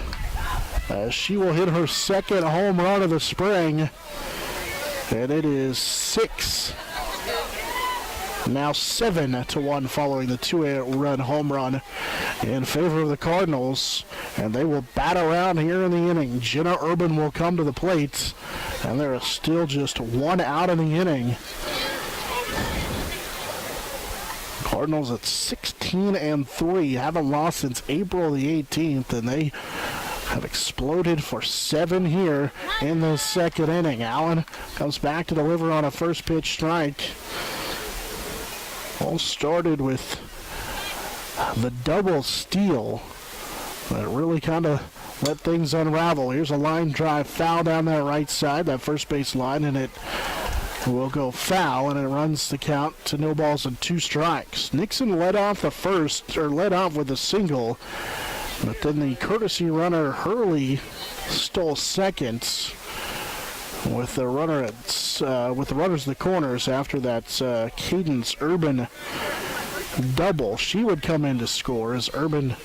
as she will hit her 2nd home run of the spring, and it is 7-1 following the 2-run home run in favor of the Cardinals, and they will bat around here in the inning. Jenna Urban will come to the plate, and there is still just 1 out in the inning. Cardinals at 16-3, haven't lost since April the 18th, and they have exploded for 7 here in the 2nd inning. Allen comes back to deliver on a first pitch strike. All started with the double steal that really kind of let things unravel. Here's a line drive foul down that right side, that first base line, and it will go foul, and it runs the count to 0-2 strikes. Nixon led off with a single, but then the courtesy runner Hurley stole second with the runners in the corners after that Cadence Urban double. She would come in to score as Urban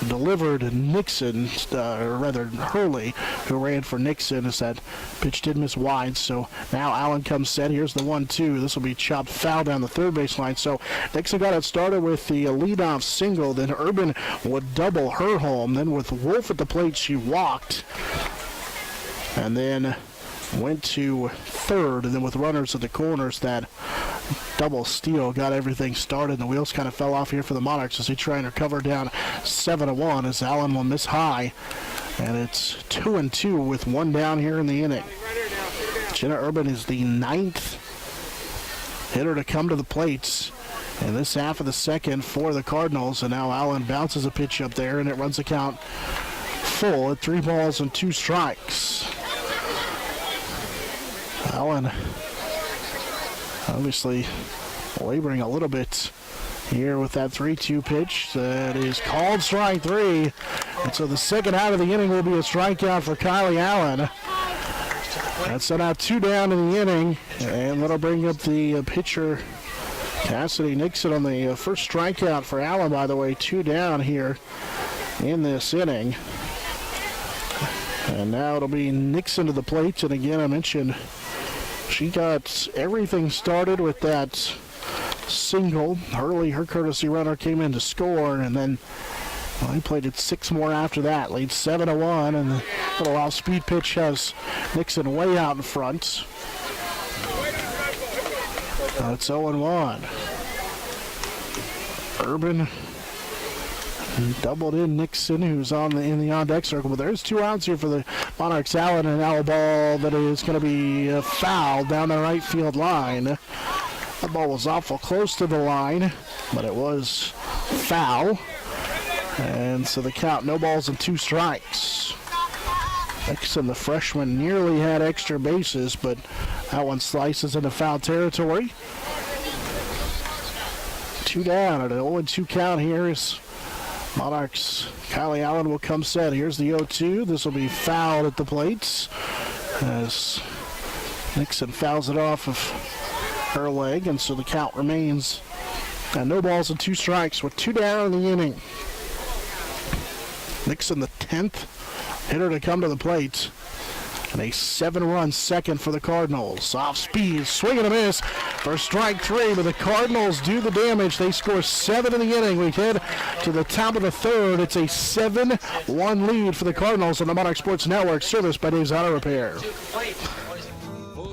delivered Nixon, Hurley, who ran for Nixon, as that pitch did miss wide. So now Allen comes set. Here's the 1-2. This will be chopped foul down the third base line. So Nixon got it started with the leadoff single. Then Urban would double her home. Then with Wolf at the plate, she walked. And then went to third, and then with runners at the corners, that double steal got everything started, and the wheels kind of fell off here for the Monarchs as they try and recover down 7-1 as Allen will miss high, and it's 2-2 with 1 down here in the inning. Jenna Urban is the 9th hitter to come to the plates in this half of the 2nd for the Cardinals, and now Allen bounces a pitch up there, and it runs the count full at 3-2 strikes. Allen obviously laboring a little bit here with that 3-2 pitch that is called strike 3. And so the 2nd out of the inning will be a strikeout for Kylie Allen. That's now 2 down in the inning, and that'll bring up the pitcher Cassidy Nixon on the first strikeout for Allen, by the way. 2 down here in this inning. And now it'll be Nixon to the plate, and again I mentioned she got everything started with that single. Hurley, her courtesy runner, came in to score, and then he played it 6 more after that. Leads 7-1, and the little off-speed pitch has Nixon way out in front. Now it's 0-1. Urban doubled in Nixon, who's in the on-deck circle. But there's 2 outs here for the Monarchs. Allen, and now a ball that is going to be fouled down the right field line. That ball was awful close to the line, but it was foul. And so the count, 0-2 strikes. Nixon, the freshman, nearly had extra bases, but that one slices into foul territory. 2 down at an 0-2 count here is Monarchs. Kylie Allen will come set. Here's the 0-2. This will be fouled at the plates. as Nixon fouls it off of her leg, and so the count remains no balls and 2 strikes with 2 down in the inning. Nixon, the 10th hitter to come to the plate. And a 7-run second for the Cardinals. Off speed, swing and a miss for strike 3, but the Cardinals do the damage. They score 7 in the inning. We head to the top of the 3rd. It's a 7-1 lead for the Cardinals on the Monarch Sports Network, serviced by Dave's Auto Repair. For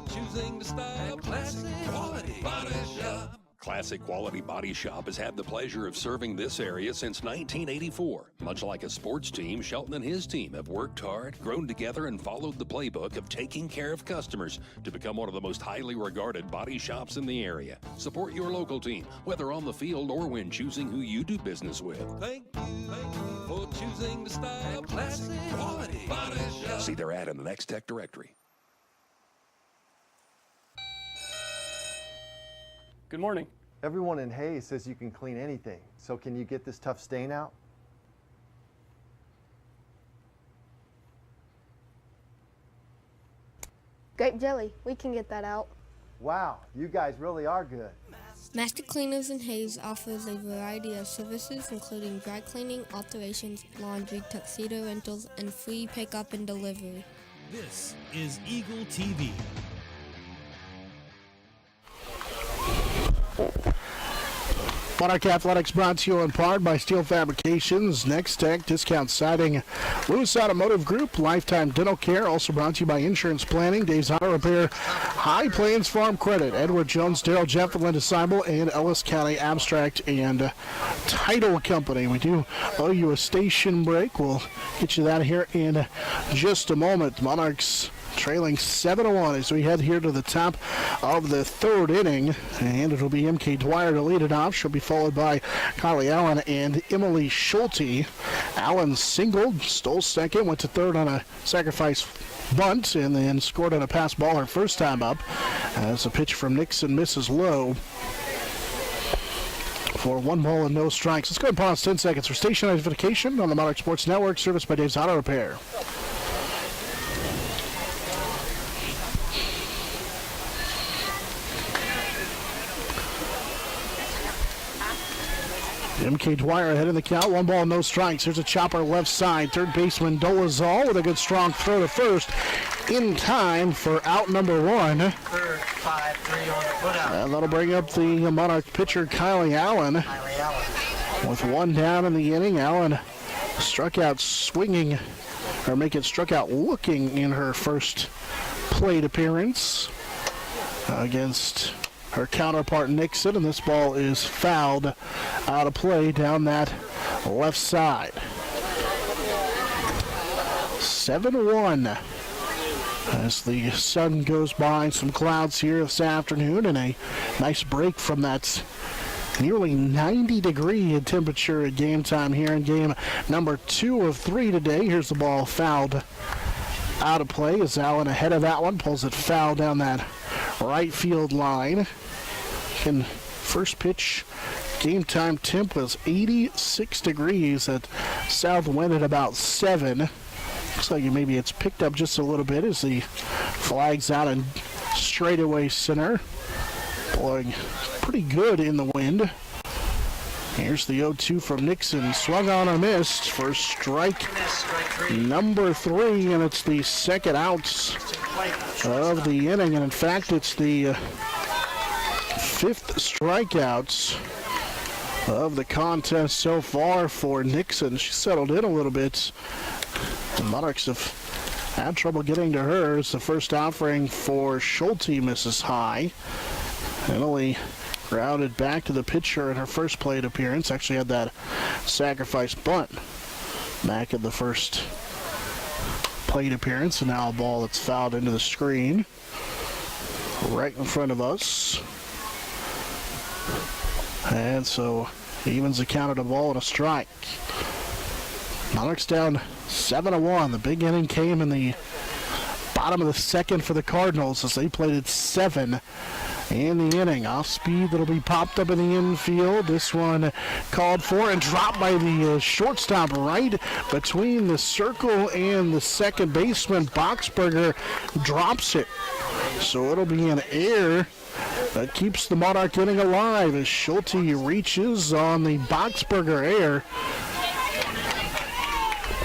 choosing the style, classic quality body shop. Classic Quality Body Shop has had the pleasure of serving this area since 1984. Much like a sports team, Shelton and his team have worked hard, grown together, and followed the playbook of taking care of customers to become one of the most highly regarded body shops in the area. Support your local team, whether on the field or when choosing who you do business with. Thank you for choosing the style, classic quality body shop. See their ad in the Next Tech directory. Good morning. Everyone in Hayes says you can clean anything. So can you get this tough stain out? Grape jelly, we can get that out. Wow, you guys really are good. Master Cleaners in Hayes offers a variety of services including dry cleaning, alterations, laundry, tuxedo rentals, and free pickup and delivery. This is Eagle TV. Monarch Athletics brought to you in part by Steel Fabrications, Next Tech, Discount Siding, Lewis Automotive Group, Lifetime Dental Care, also brought to you by Insurance Planning, Dave's Auto Repair, High Plains Farm Credit, Edward Jones, Darrell Jeff, Linda Seibel, and Ellis County Abstract and Title Company. We do owe you a station break. We'll get you that here in just a moment. Monarchs trailing 7-1 as we head here to the top of the 3rd inning, and it'll be MK Dwyer to lead it off. She'll be followed by Kylie Allen and Emily Schulte. Allen singled, stole second, went to 3rd on a sacrifice bunt, and then scored on a pass ball her first time up as a pitch from Nixon misses low for 1 ball and no strikes. Let's go ahead and pause 10 seconds for station identification on the Monarch Sports Network, serviced by Dave's Auto Repair. MK Dwyer ahead in the count, 1 ball, no strikes. Here's a chopper left side. 3rd baseman Dolezal with a good strong throw to first in time for out number 1. 3rd, 5-3 on the put out. And that'll bring up the Monarch pitcher Kylie Allen. With 1 down in the inning, Allen struck out swinging, or struck out looking in her first plate appearance against her counterpart Nixon, and this ball is fouled out of play down that left side. 7-1 as the sun goes by, some clouds here this afternoon, and a nice break from that nearly 90-degree temperature at game time here in game number 2 of 3 today. Here's the ball fouled out of play as Allen ahead of that one pulls it foul down that right field line. And first pitch game time temp was 86 degrees at south wind at about 7. Looks like maybe it's picked up just a little bit as the flag's out in straightaway center. Blowing pretty good in the wind. Here's the 0-2 from Nixon. Swung on or missed for strike number 3, and it's the second out of the inning. And in fact, it's the 5th strikeouts of the contest so far for Nixon. She settled in a little bit. The Monarchs have had trouble getting to her. The first offering for Schulte misses high. Emily grounded back to the pitcher in her first plate appearance. Actually had that sacrifice bunt back in the first plate appearance. And now a ball that's fouled into the screen right in front of us. And so evens the count at a ball and a strike. Monarchs down 7-1. The big inning came in the bottom of the 2nd for the Cardinals as they played it 7 in the inning. Off speed that'll be popped up in the infield. This one called for and dropped by the shortstop right between the circle and the second baseman. Boxberger drops it. So it'll be an error that keeps the Monarch inning alive as Schulte reaches on the Boxberger error.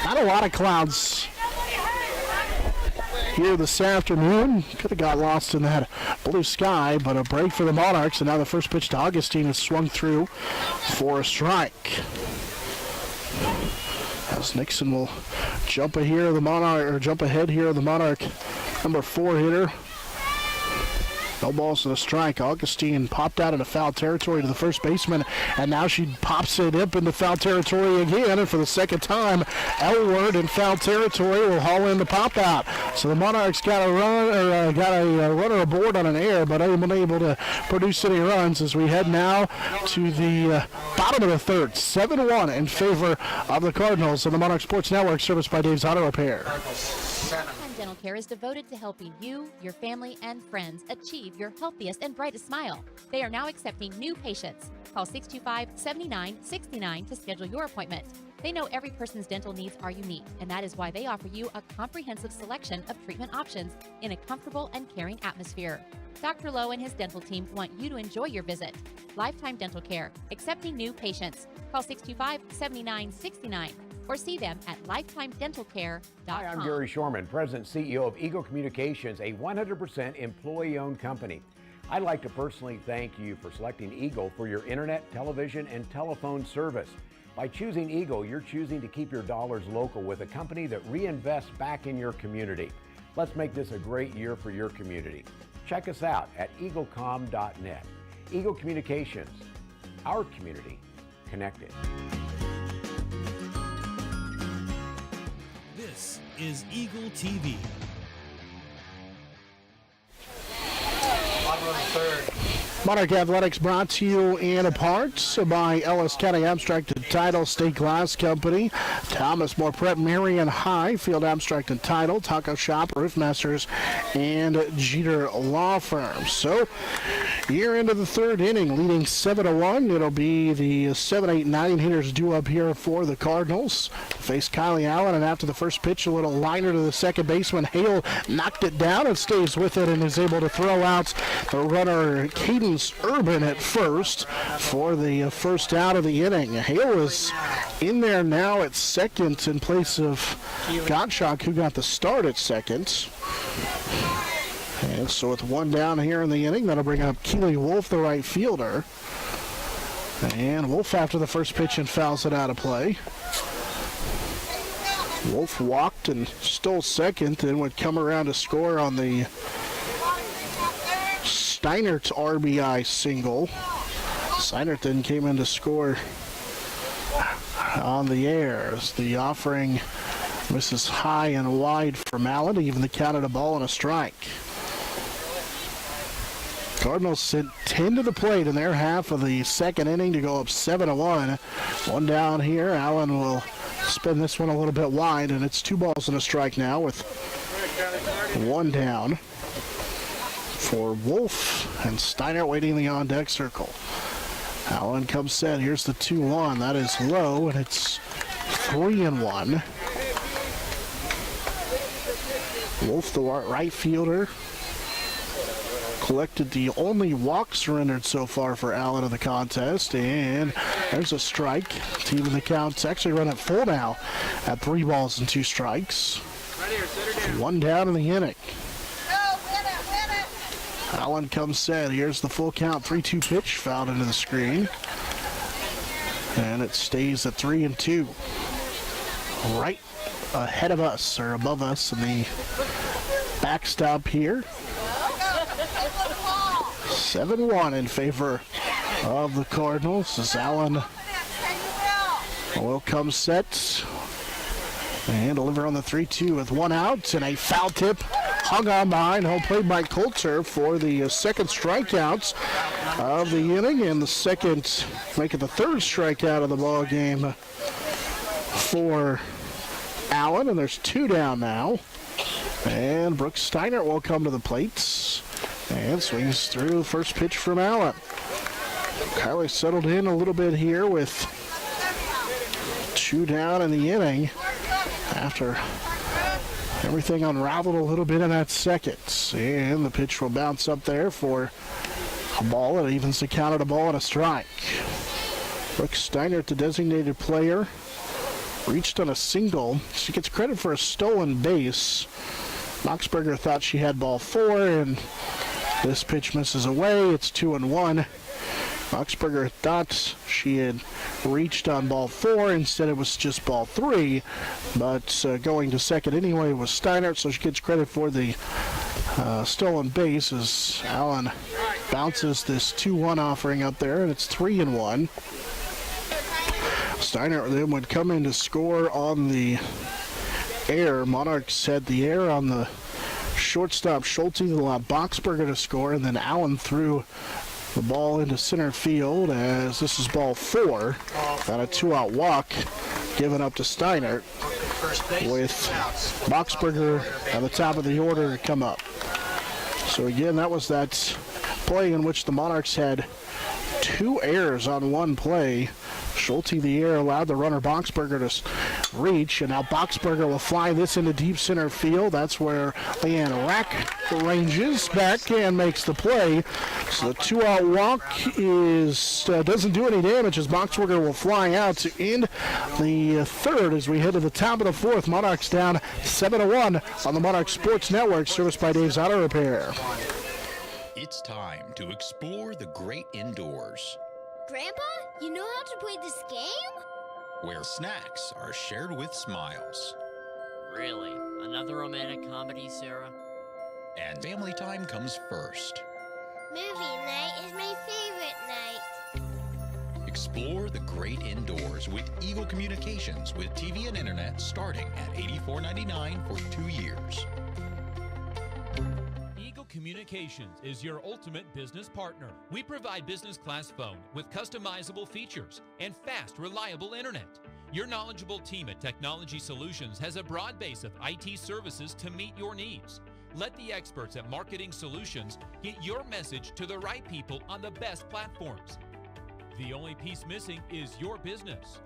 Not a lot of clouds here this afternoon. Could have got lost in that blue sky, but a break for the Monarchs. And now the first pitch to Augustine is swung through for a strike. As Nixon will jump ahead here of the Monarch number 4 hitter. No balls to the strike. Augustine popped out into foul territory to the first baseman, and now she pops it up into foul territory again, and for the second time, Elward in foul territory will haul in the pop out. So the Monarchs got a runner aboard on an error, but unable to produce any runs as we head now to the bottom of the third. 7-1 in favor of the Cardinals on the Monarch Sports Network, serviced by Dave's Auto Repair. Dental Care is devoted to helping you, your family, and friends achieve your healthiest and brightest smile. They are now accepting new patients. Call 625-7969 to schedule your appointment. They know every person's dental needs are unique, and that is why they offer you a comprehensive selection of treatment options in a comfortable and caring atmosphere. Dr. Lowe and his dental team want you to enjoy your visit. Lifetime Dental Care, accepting new patients. Call 625-7969. or see them at lifetimedentalcare.com. Hi, I'm Gary Shorman, President and CEO of Eagle Communications, a 100% employee-owned company. I'd like to personally thank you for selecting Eagle for your internet, television, and telephone service. By choosing Eagle, you're choosing to keep your dollars local with a company that reinvests back in your community. Let's make this a great year for your community. Check us out at eaglecom.net. Eagle Communications, our community connected. This is Eagle TV. Bottom of the third. Monarch Athletics brought to you in a part by Ellis County Abstract and Title State Glass Company, Thomas More Prep, Marion High, Field Abstract and Title, Taco Shop, Roof Masters, and Jeter Law Firm. So, you're into the third inning, leading 7-1. It'll be the 7, 8, 9 hitters due up here for the Cardinals. Face Kylie Allen, and after the first pitch, a little liner to the second baseman. Hale knocked it down and stays with it and is able to throw out the runner Cadence Urban at first for the first out of the inning. Hale is in there now at second in place of Gottschalk, who got the start at second. And so with one down here in the inning, that'll bring up Keely Wolf, the right fielder. And Wolf, after the first pitch, and fouls it out of play. Wolf walked and stole second, and would come around to score on the Steinert's RBI single. Steinert then came in to score on the air as the offering misses high and wide from Allen to even the count at a ball and a strike. Cardinals sent 10 to the plate in their half of the second inning to go up 7-1. One down here. Allen will spin this one a little bit wide, and it's 2 balls and a strike now with one down for Wolf, and Steiner waiting in the on-deck circle. Allen comes set. Here's the 2-1. That is low, and it's 3-1. Wolf, the right fielder, collected the only walk surrendered so far for Allen in the contest, and there's a strike to even the count. It's actually run at full now at 3 balls and 2 strikes. One down in the inning. Allen comes set. Here's the full count. 3-2 pitch fouled into the screen. And it stays at 3-2. Right ahead of us, or above us, in the backstop here. 7-1 in favor of the Cardinals as Allen will come set and deliver on the 3-2 with 1 out, and a foul tip hung on behind home plate by Coulter for the second strikeouts of the inning, and the second, make it the third strikeout of the ball game for Allen, and there's 2 down now. And Brooks Steiner will come to the plate. And swings through. First pitch from Allen. Kylie settled in a little bit here with 2 down in the inning after everything unraveled a little bit in that second. And the pitch will bounce up there for a ball. It evens the count at a ball and a strike. Brooke Steinert, the designated player, reached on a single. She gets credit for a stolen base. Boxberger thought she had ball 4, and this pitch misses away. It's 2-1. Boxberger thought she had reached on ball 4. Instead, it was just ball 3. But going to second anyway was Steinert, so she gets credit for the stolen base as Allen bounces this 2-1 offering up there, and it's 3-1. Steinert then would come in to score on the air. Monarchs had the air on the shortstop Schulte, allowed Boxberger to score, and then Allen threw the ball into center field as this is ball 4 on a 2-out walk given up to Steinert, with Boxberger at the top of the order to come up. So again, that was that play in which the Monarchs had 2 errors on 1 play. Schulte, the air, allowed the runner Boxberger to reach, and now Boxberger will fly this into deep center field. That's where Leanne Rack ranges back and makes the play. So the 2-out walk doesn't do any damage as Boxberger will fly out to end the third as we head to the top of the 4th. Monarchs down 7-1 on the Monarch Sports Network, serviced by Dave's Auto Repair. It's time to explore the great indoors. Grandpa, you know how to play this game? Where snacks are shared with smiles. Really? Another romantic comedy, Sarah? And family time comes first. Movie night is my favorite night. Explore the great indoors with Eagle Communications with TV and internet starting at $84.99 for 2 years. Communications is your ultimate business partner. We provide business class phone with customizable features and fast, reliable internet. Your knowledgeable team at Technology Solutions has a broad base of IT services to meet your needs. Let the experts at Marketing Solutions get your message to the right people on the best platforms. The only piece missing is your business.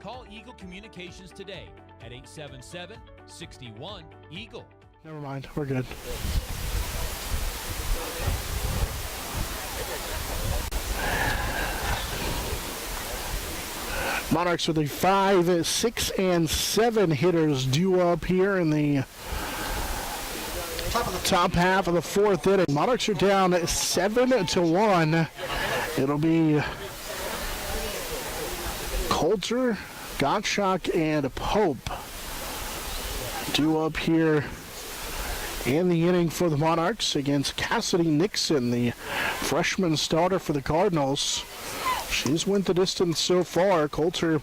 Call Eagle Communications today at 877-61-EAGLE. Never mind, we're good. Monarchs with the 5, 6, and 7 hitters due up here in the top half of the 4th inning. Monarchs are down 7-1. It'll be Coulter, Gottschalk, and Pope due up here in the inning for the Monarchs against Cassidy Nixon, the freshman starter for the Cardinals. She's went the distance so far. Coulter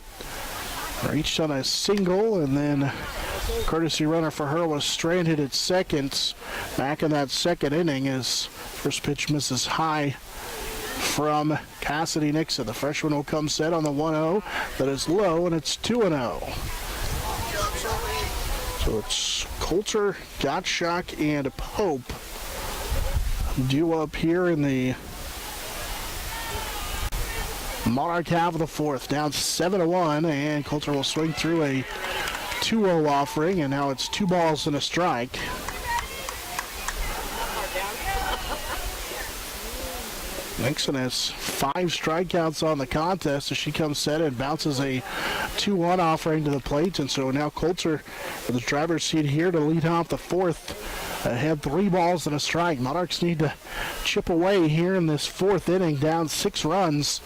reached on a single, and then courtesy runner for her was stranded at second back in that second inning as first pitch misses high from Cassidy Nixon. The freshman will come set on the 1-0. That is low, and it's 2-0. So it's Coulter, Gottschalk, and Pope due up here in the Monarch half of the 4th, down 7-1, and Coulter will swing through a 2-0 offering, and now it's 2 balls and a strike. Nixon has 5 strikeouts on the contest as she comes set and bounces a 2-1 offering to the plate, and so now Coulter with the driver's seat here to lead off the 4th. Had 3 balls and a strike. Monarchs need to chip away here in this 4th inning, down 6 runs.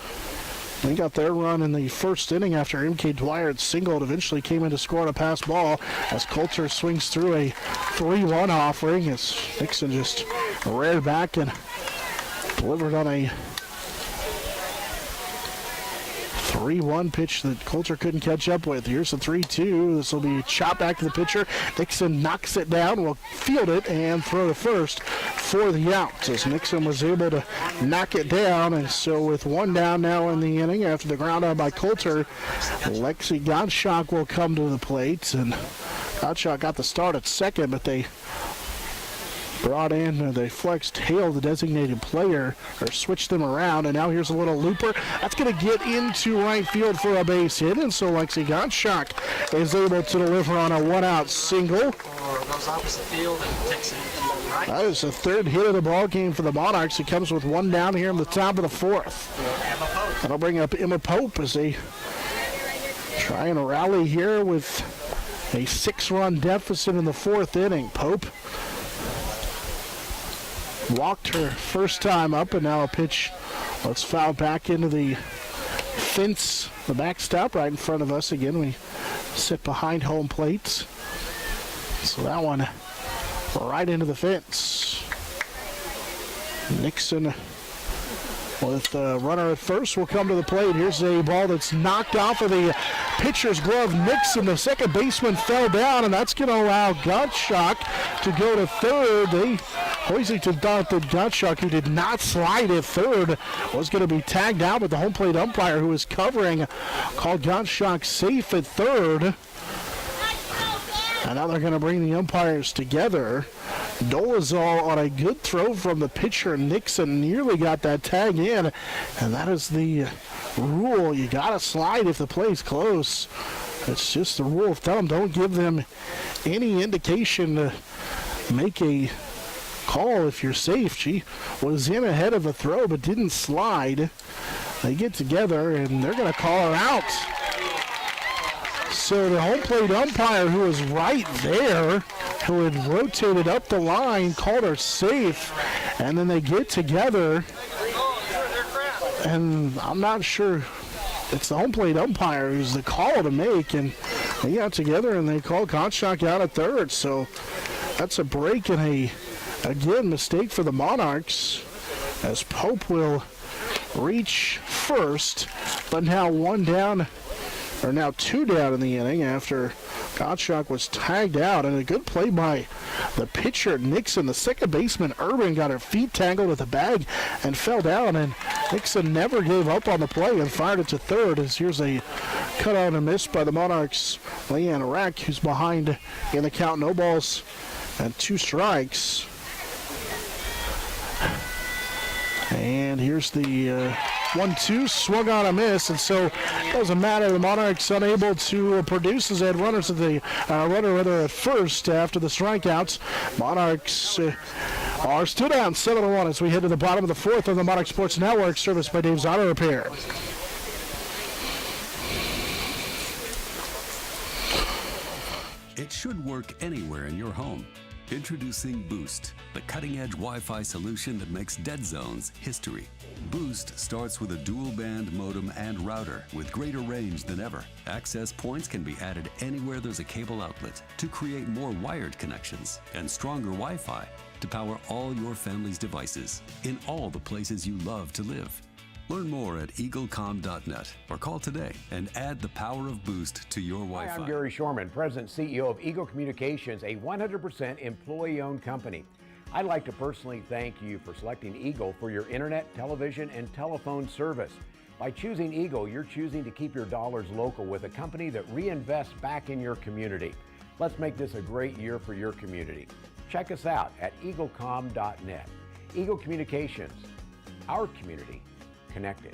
They got their run in the first inning after M.K. Dwyer had singled, eventually came in to score on a pass ball as Coulter swings through a 3-1 offering as Nixon just reared back and delivered on a 3-1 pitch that Coulter couldn't catch up with. Here's the 3-2. This will be chopped back to the pitcher. Nixon knocks it down, will field it, and throw to first for the out as Nixon was able to knock it down. And so with 1 down now in the inning after the ground out by Coulter, Lexi Gottschalk will come to the plate. And Gottschalk got the start at second, but they brought in, they flexed Hale, the designated player, or switched them around, and now here's a little looper. That's going to get into right field for a base hit, and so Lexi Gottschalk is able to deliver on a one-out single. Goes opposite field and takes it to the right. That is the third hit of the ball game for the Monarchs. It comes with one down here in the top of the fourth. That'll bring up Emma Pope as they try and rally here with a 6-run deficit in the fourth inning. Pope walked her first time up, and now a pitch. Let's foul back into the fence, the backstop right in front of us. Again, we sit behind home plate. So that one right into the fence. Nixon with the runner at first will come to the plate. Here's a ball that's knocked off of the pitcher's glove. Nixon, the second baseman, fell down, and that's going to allow Gottschalk to go to third. Hoisington thought that Gottschalk, who did not slide at third, was going to be tagged out, but the home plate umpire who was covering called Gottschalk safe at third. And now they're going to bring the umpires together. Dolezal on a good throw from the pitcher. Nixon nearly got that tag in. And that is the rule. You got to slide if the play's close. It's just the rule of thumb. Don't give them any indication to make a call if you're safe. She was in ahead of a throw but didn't slide. They get together and they're going to call her out. So the home plate umpire, who was right there, who had rotated up the line, called her safe, and then they get together, and I'm not sure, it's the home plate umpire who's the call to make, and they got together and they called Gottschalk out at third. So that's a break and again, mistake for the Monarchs, as Pope will reach first, but now two down in the inning after Gottschalk was tagged out, and a good play by the pitcher Nixon. The second baseman Urban got her feet tangled with a bag and fell down, and Nixon never gave up on the play and fired it to third. As here's a cut out and miss by the Monarchs. Leanne Rack, who's behind in the count, no balls and 2 strikes. And here's the 1-2, swung on a miss, and so it doesn't matter. The Monarchs unable to produce as they had runners at the at first after the strikeouts. Monarchs are still down 7-1 as we head to the bottom of the fourth on the Monarch Sports Network, serviced by Dave's Auto Repair. It should work anywhere in your home. Introducing Boost, the cutting-edge Wi-Fi solution that makes dead zones history. Boost starts with a dual-band modem and router with greater range than ever. Access points can be added anywhere there's a cable outlet to create more wired connections and stronger Wi-Fi to power all your family's devices in all the places you love to live. Learn more at eaglecom.net or call today and add the power of Boost to your Wi-Fi. Hi, I'm Gary Shorman, President and CEO of Eagle Communications, a 100% employee-owned company. I'd like to personally thank you for selecting Eagle for your internet, television, and telephone service. By choosing Eagle, you're choosing to keep your dollars local with a company that reinvests back in your community. Let's make this a great year for your community. Check us out at eaglecom.net. Eagle Communications, our community connected.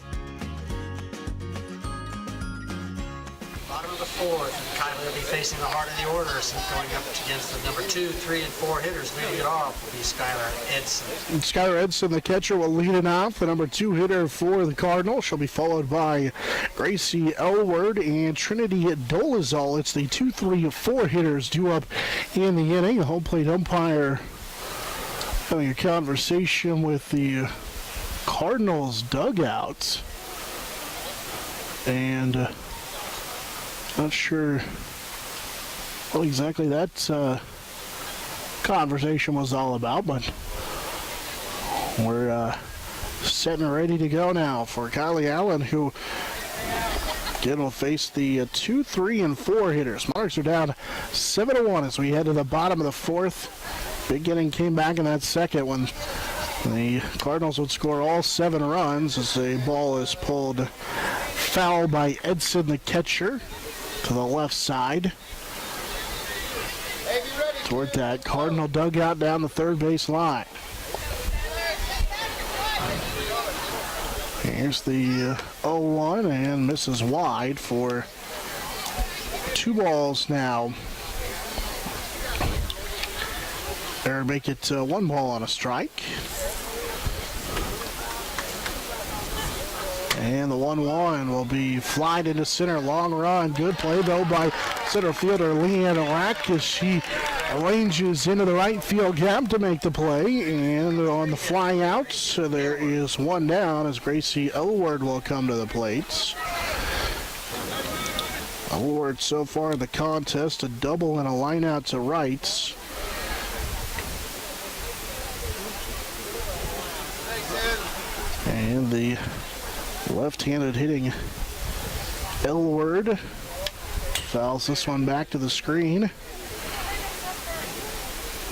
Bottom of the fourth, and Kylie will be facing the heart of the order, so going up against the number 2, 3, and 4 hitters. Leading it off will be Skylar Edson. And Skylar Edson, the catcher, will lead it off. The number 2 hitter for the Cardinals. She'll be followed by Gracie Elward and Trinity Dolezal. It's the 2, 3, 4 hitters due up in the inning. The home plate umpire having a conversation with the Cardinals dugout, and not sure what exactly that conversation was all about, but we're set and ready to go now for Kylie Allen, who again will face the 2, 3, and 4 hitters. Monarchs are down 7-1 as we head to the bottom of the fourth. Big inning came back in that second when the Cardinals would score all 7 runs as the ball is pulled foul by Edson, the catcher, to the left side. toward that Cardinal dugout down the third base line. Here's the 0-1 and misses wide for 2 balls now. Or make it 1 ball on a strike. And the 1-1 will be flied into center. Long run. Good play, though, by center fielder Leanne Rack as she arranges into the right field gap to make the play. And on the fly out, so there is 1 down as Gracie Elward will come to the plate. Elward so far in the contest, a double and a line out to right. And the left-handed hitting Elward fouls this one back to the screen.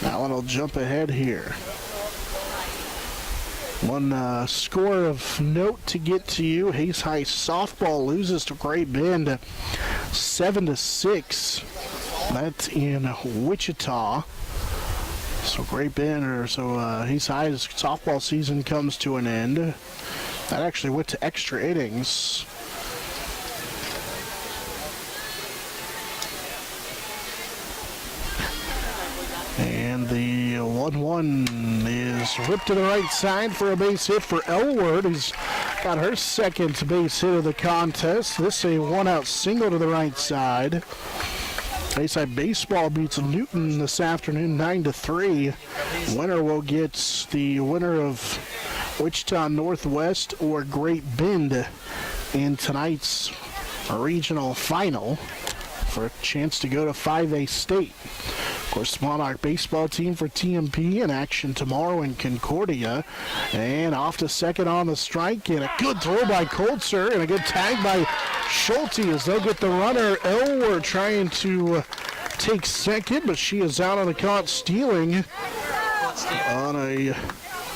Allen will jump ahead here. One score of note to get to you. Hayes High softball loses to Great Bend 7-6. That's in Wichita. So Hayes High's softball season comes to an end. That actually went to extra innings. And the 1-1 is ripped to the right side for a base hit for Elward, who's got her second base hit of the contest. This is a 1-out single to the right side. Bayside Baseball beats Newton this afternoon 9-3. Winner will get the winner of Wichita Northwest or Great Bend in tonight's regional final for a chance to go to 5A state. Of course, Monarch baseball team for TMP in action tomorrow in Concordia. And off to second on the strike, and a good throw by Coltzer and a good tag by Schulte as they'll get the runner. Elward trying to take second, but she is out on the caught stealing on a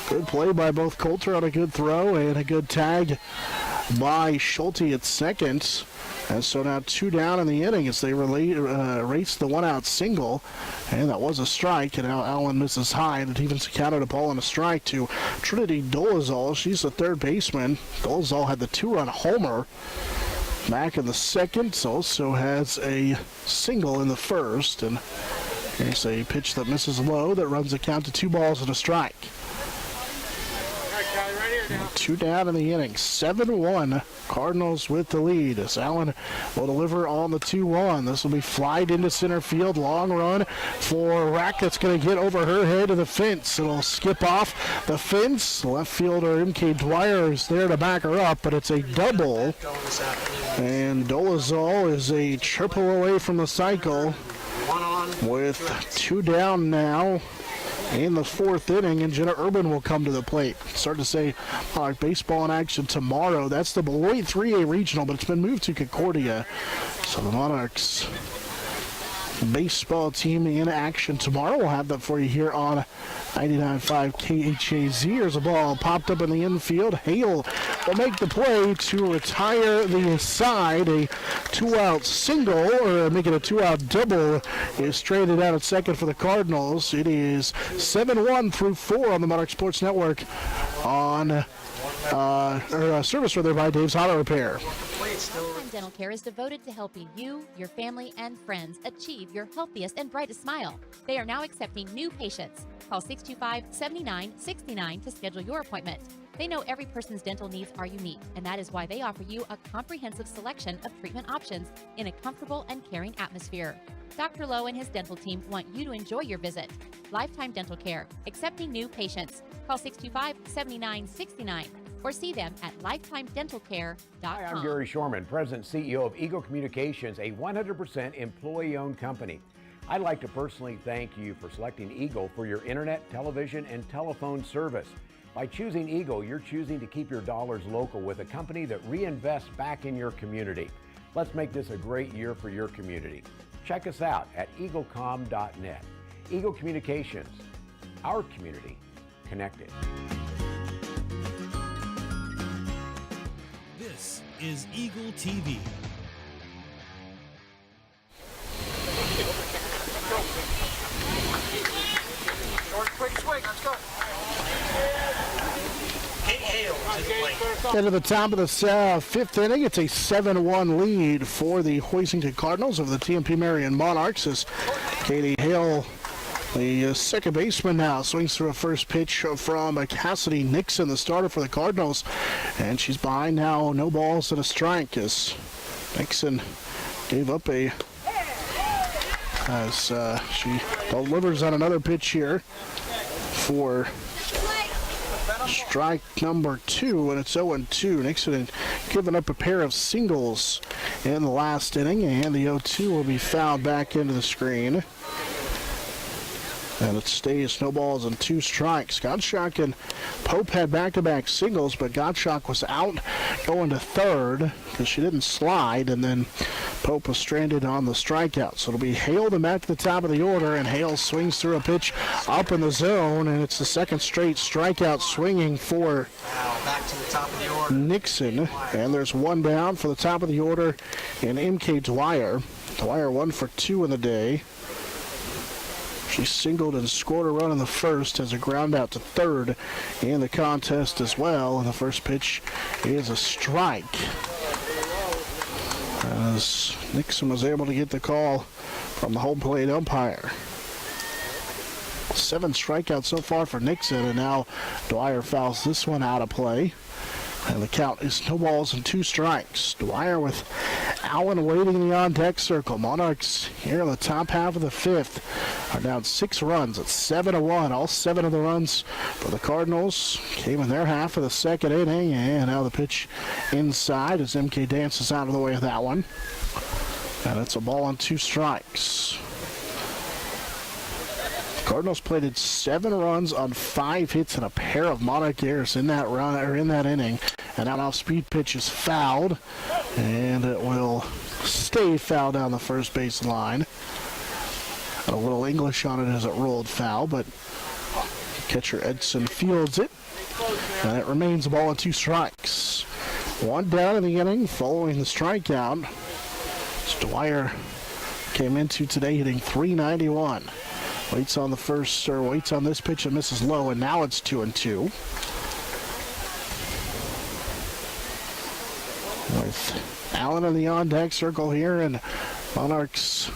good play by both Coulter on a good throw and a good tag by Schulte at second. And so now 2 down in the inning as they race the 1-out single. And that was a strike, and now Allen misses high, and it even counted a ball and a strike to Trinity Dolezal. She's the third baseman. Dolezal had the 2-run homer back in the second, also has a single in the first. And here's a pitch that misses low that runs the count to 2 balls and a strike. 2 down in the inning, 7-1. Cardinals with the lead as Allen will deliver on the 2-1. This will be flied into center field. Long run for Rack that's going to get over her head to the fence. It'll skip off the fence. Left fielder M.K. Dwyer is there to back her up, but it's a double. And Dolezal is a triple away from the cycle with 2 down now in the 4th inning, and Jenna Urban will come to the plate. Start to say baseball in action tomorrow. That's the Beloit 3A regional, but it's been moved to Concordia. So the Monarchs baseball team in action tomorrow. We'll have that for you here on 99.5 KHAZ. Here's a ball popped up in the infield. Hale will make the play to retire the side. A 2-out single, or make it a 2-out double, is traded out at second for the Cardinals. It is 7-1 through 4 on the Monarch Sports Network on service rather by Dave's Auto Repair. Lifetime Dental Care is devoted to helping you, your family, and friends achieve your healthiest and brightest smile. They are now accepting new patients. Call 625-7969 to schedule your appointment. They know every person's dental needs are unique, and that is why they offer you a comprehensive selection of treatment options in a comfortable and caring atmosphere. Dr. Lowe and his dental team want you to enjoy your visit. Lifetime Dental Care, accepting new patients. Call 625-7969 or see them at lifetimedentalcare.com. Hi, I'm Gary Shorman, President and CEO of Eagle Communications, a 100% employee-owned company. I'd like to personally thank you for selecting Eagle for your internet, television, and telephone service. By choosing Eagle, you're choosing to keep your dollars local with a company that reinvests back in your community. Let's make this a great year for your community. Check us out at eaglecom.net. Eagle Communications, our community connected. This is Eagle TV. Into the top of the fifth inning, it's a 7-1 lead for the Hoisington Cardinals over the TMP Marion Monarchs as Katie Hale, the second baseman now, swings through a first pitch from Cassidy Nixon, the starter for the Cardinals. And she's behind now, no balls and a strike as Nixon gave up as she delivers on another pitch here for strike number 2, and it's 0-2. Nixon had given up a pair of singles in the last inning, and the 0-2 will be fouled back into the screen. And it stays no balls and 2 strikes. Gottschalk and Pope had back-to-back singles, but Gottschalk was out going to third because she didn't slide, and then Pope was stranded on the strikeout. So it'll be Hale to back to the top of the order, and Hale swings through a pitch up in the zone, and it's the second straight strikeout swinging for back to the top of the order. Nixon. And there's one down for the top of the order in M.K. Dwyer. Dwyer 1 for 2 in the day. She singled and scored a run in the first as a ground out to third in the contest as well. And the first pitch is a strike, as Nixon was able to get the call from the home plate umpire. 7 strikeouts so far for Nixon, and now Dwyer fouls this one out of play. And the count is no balls and 2 strikes. Dwyer with Allen waiting in the on-deck circle. Monarchs here in the top half of the 5th are down 6 runs. It's 7-1. All 7 of the runs for the Cardinals came in their half of the second inning. And now the pitch inside as MK dances out of the way of that one. And it's a ball and 2 strikes. Cardinals plated 7 runs on 5 hits and a pair of Monarch errors in that run or in that inning. And an off-speed pitch is fouled, and it will stay foul down the first base line. Got a little English on it as it rolled foul, but catcher Edson fields it, and it remains a ball and 2 strikes. 1 down in the inning following the strikeout. Dwyer came into today hitting .391. Waits on this pitch and misses low, and now it's 2-2. With Allen in the on-deck circle here, and Monarchs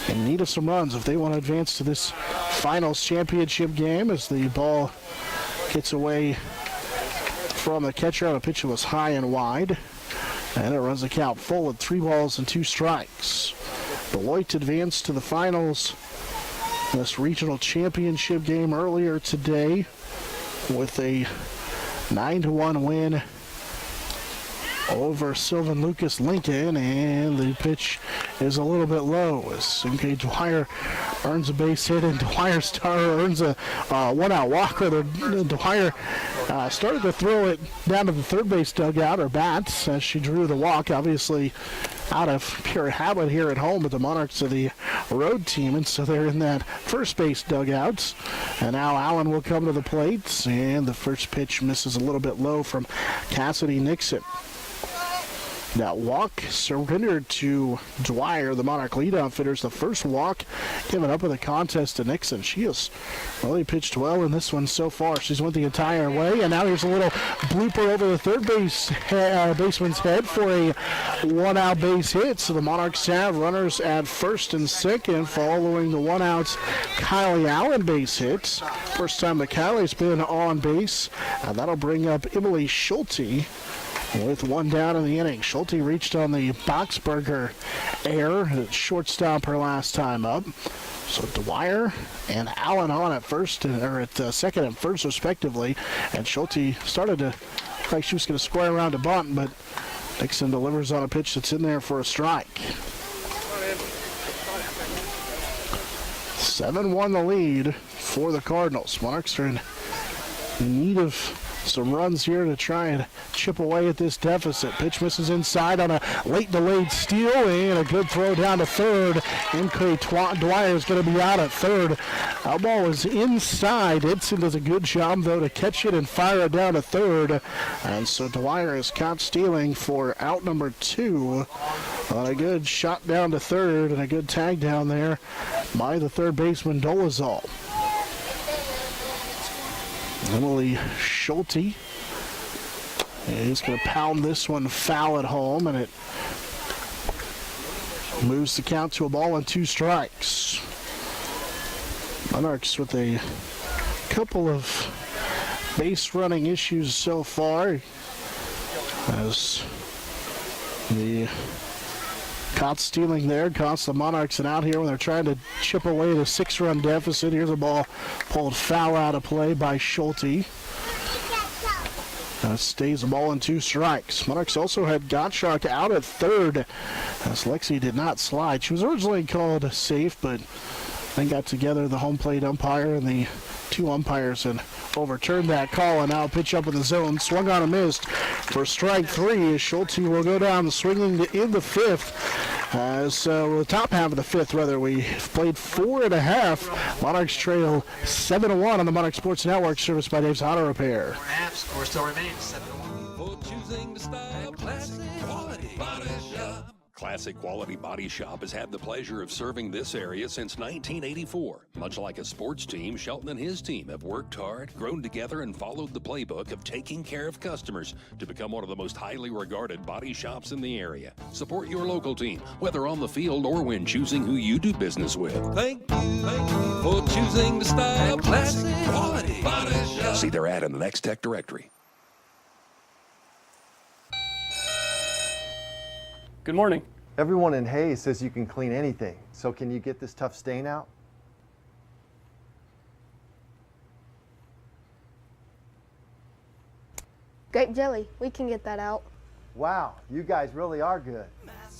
in need of some runs if they want to advance to this finals championship game, as the ball gets away from the catcher. The pitch was high and wide, and it runs the count full at 3 balls and 2 strikes. Beloit advanced to the finals this regional championship game earlier today with a 9-1 win over Sylvan Lucas Lincoln, and the pitch is a little bit low as M.K. Dwyer earns a base hit, and Dwyer earns a one-out walk. Dwyer started to throw it down to the third base dugout, or bats, as she drew the walk, obviously out of pure habit here at home, but the Monarchs are the road team, and so they're in that first base dugout. And now Allen will come to the plate, and the first pitch misses a little bit low from Cassidy Nixon. That walk surrendered to Dwyer, the Monarch leadoff hitter. The first walk given up in the contest to Nixon. She has really pitched well in this one so far. She's went the entire way, and now here's a little blooper over the third baseman's head for a one-out base hit. So the Monarchs have runners at first and second following the one-out Kylie Allen base hit. First time that Kylie's been on base, and that'll bring up Emily Schulte with 1 down in the inning. Schulte reached on the Boxberger error at shortstop her last time up. So Dwyer and Allen on at second and first respectively. And Schulte started to look like she was going to square around a bunt, but Nixon delivers on a pitch that's in there for a strike. 7-1 the lead for the Cardinals. Monarchs are in need of some runs here to try and chip away at this deficit. Pitch misses inside on a late delayed steal, and a good throw down to third. M.K. Dwyer is going to be out at third. That ball is inside. Edson does a good job, though, to catch it and fire it down to third. And so Dwyer is caught stealing for out number 2 on a good shot down to third and a good tag down there by the third baseman Dolezal. Emily Schulte He's going to pound this one foul at home, and it moves the count to a ball and 2 strikes. Monarchs with a couple of base running issues so far, as the caught stealing there costs the Monarchs an out here when they're trying to chip away the 6-run deficit. Here's a ball pulled foul out of play by Schulte. Stays the ball in 2 strikes. Monarchs also had Gottschalk out at third, as Lexi did not slide. She was originally called safe, but they got together, the home plate umpire and the 2 umpires, and overturned that call. And now pitch up in the zone, swung on and missed for strike 3. Schulte will go down swinging in the 5th. As the top half of the 5th, rather, we played 4.5. Monarchs trail 7-1 on the Monarch Sports Network, serviced by Dave's Auto Repair. 4.5, score still remains 7-1. For choosing the style, classic quality body shop. Classic Quality Body Shop has had the pleasure of serving this area since 1984. Much like a sports team, Shelton and his team have worked hard, grown together, and followed the playbook of taking care of customers to become one of the most highly regarded body shops in the area. Support your local team, whether on the field or when choosing who you do business with. Thank you for choosing the style, classic quality body shop. See their ad in the Next Tech directory. Good morning. Everyone in Hayes says you can clean anything. So can you get this tough stain out? Grape jelly, we can get that out. Wow, you guys really are good.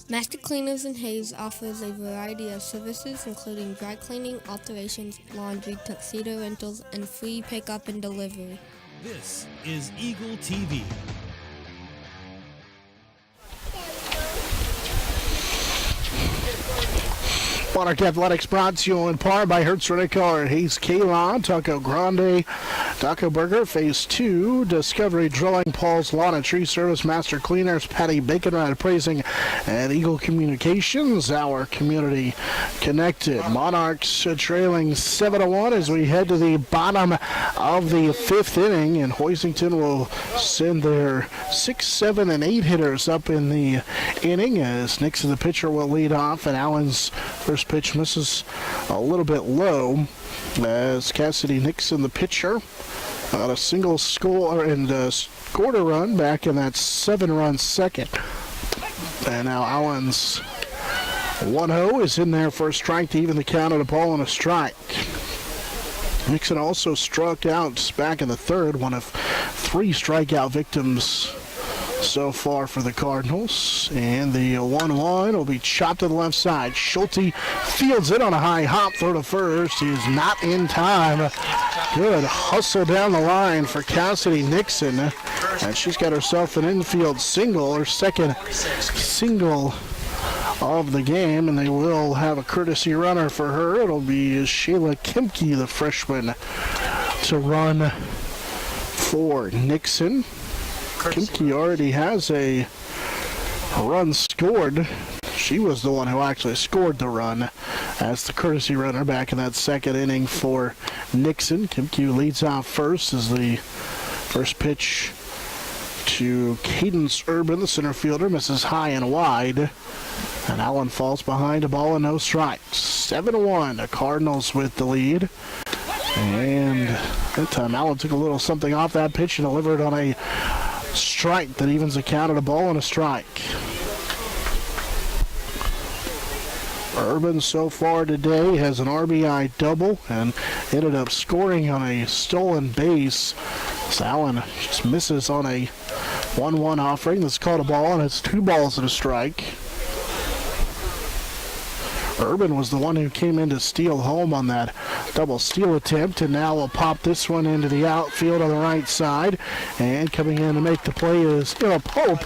Master Cleaners in Hayes offers a variety of services, including dry cleaning, alterations, laundry, tuxedo rentals, and free pickup and delivery. This is Eagle TV. Monarch Athletics brought to you in part by Hertz Rent-A-Car, Hayes Kalon, Taco Grande, Taco Burger, Phase 2, Discovery Drilling, Paul's Lawn and Tree Service, Master Cleaners, Patty Bacon Ride Appraising, and Eagle Communications, our community connected. Monarchs trailing 7-1 as we head to the bottom of the 5th inning, and Hoisington will send their 6, 7, and 8 hitters up in the inning as Nixon, the pitcher, will lead off, and Allen's first pitch misses a little bit low as Cassidy Nixon, the pitcher, on a single score and scored a run back in that 7-run second. And now Allen's 1-0 is in there for a strike to even the count at a ball and a strike. Nixon also struck out back in the 3rd, one of 3 strikeout victims so far for the Cardinals. And the 1-1 will be chopped to the left side. Schulte fields it on a high hop, throw to first. He's not in time. Good hustle down the line for Cassidy Nixon. And she's got herself an infield single, her second single of the game, and they will have a courtesy runner for her. It'll be Shayla Kemke, the freshman, to run for Nixon. Kemke already has a run scored. She was the one who actually scored the run as the courtesy runner back in that 2nd inning for Nixon. Kemke leads off first as the first pitch to Cadence Urban, the center fielder, misses high and wide. And Allen falls behind a ball and no strikes. 7-1, the Cardinals with the lead. And that time Allen took a little something off that pitch and delivered on a strike that evens the count at a ball and a strike. Urban so far today has an RBI double and ended up scoring on a stolen base. So Allen just misses on a 1-1 offering that's called a ball, and it's 2 balls and a strike. Urban was the one who came in to steal home on that double steal attempt, and now will pop this one into the outfield on the right side. And coming in to make the play is Philip Hope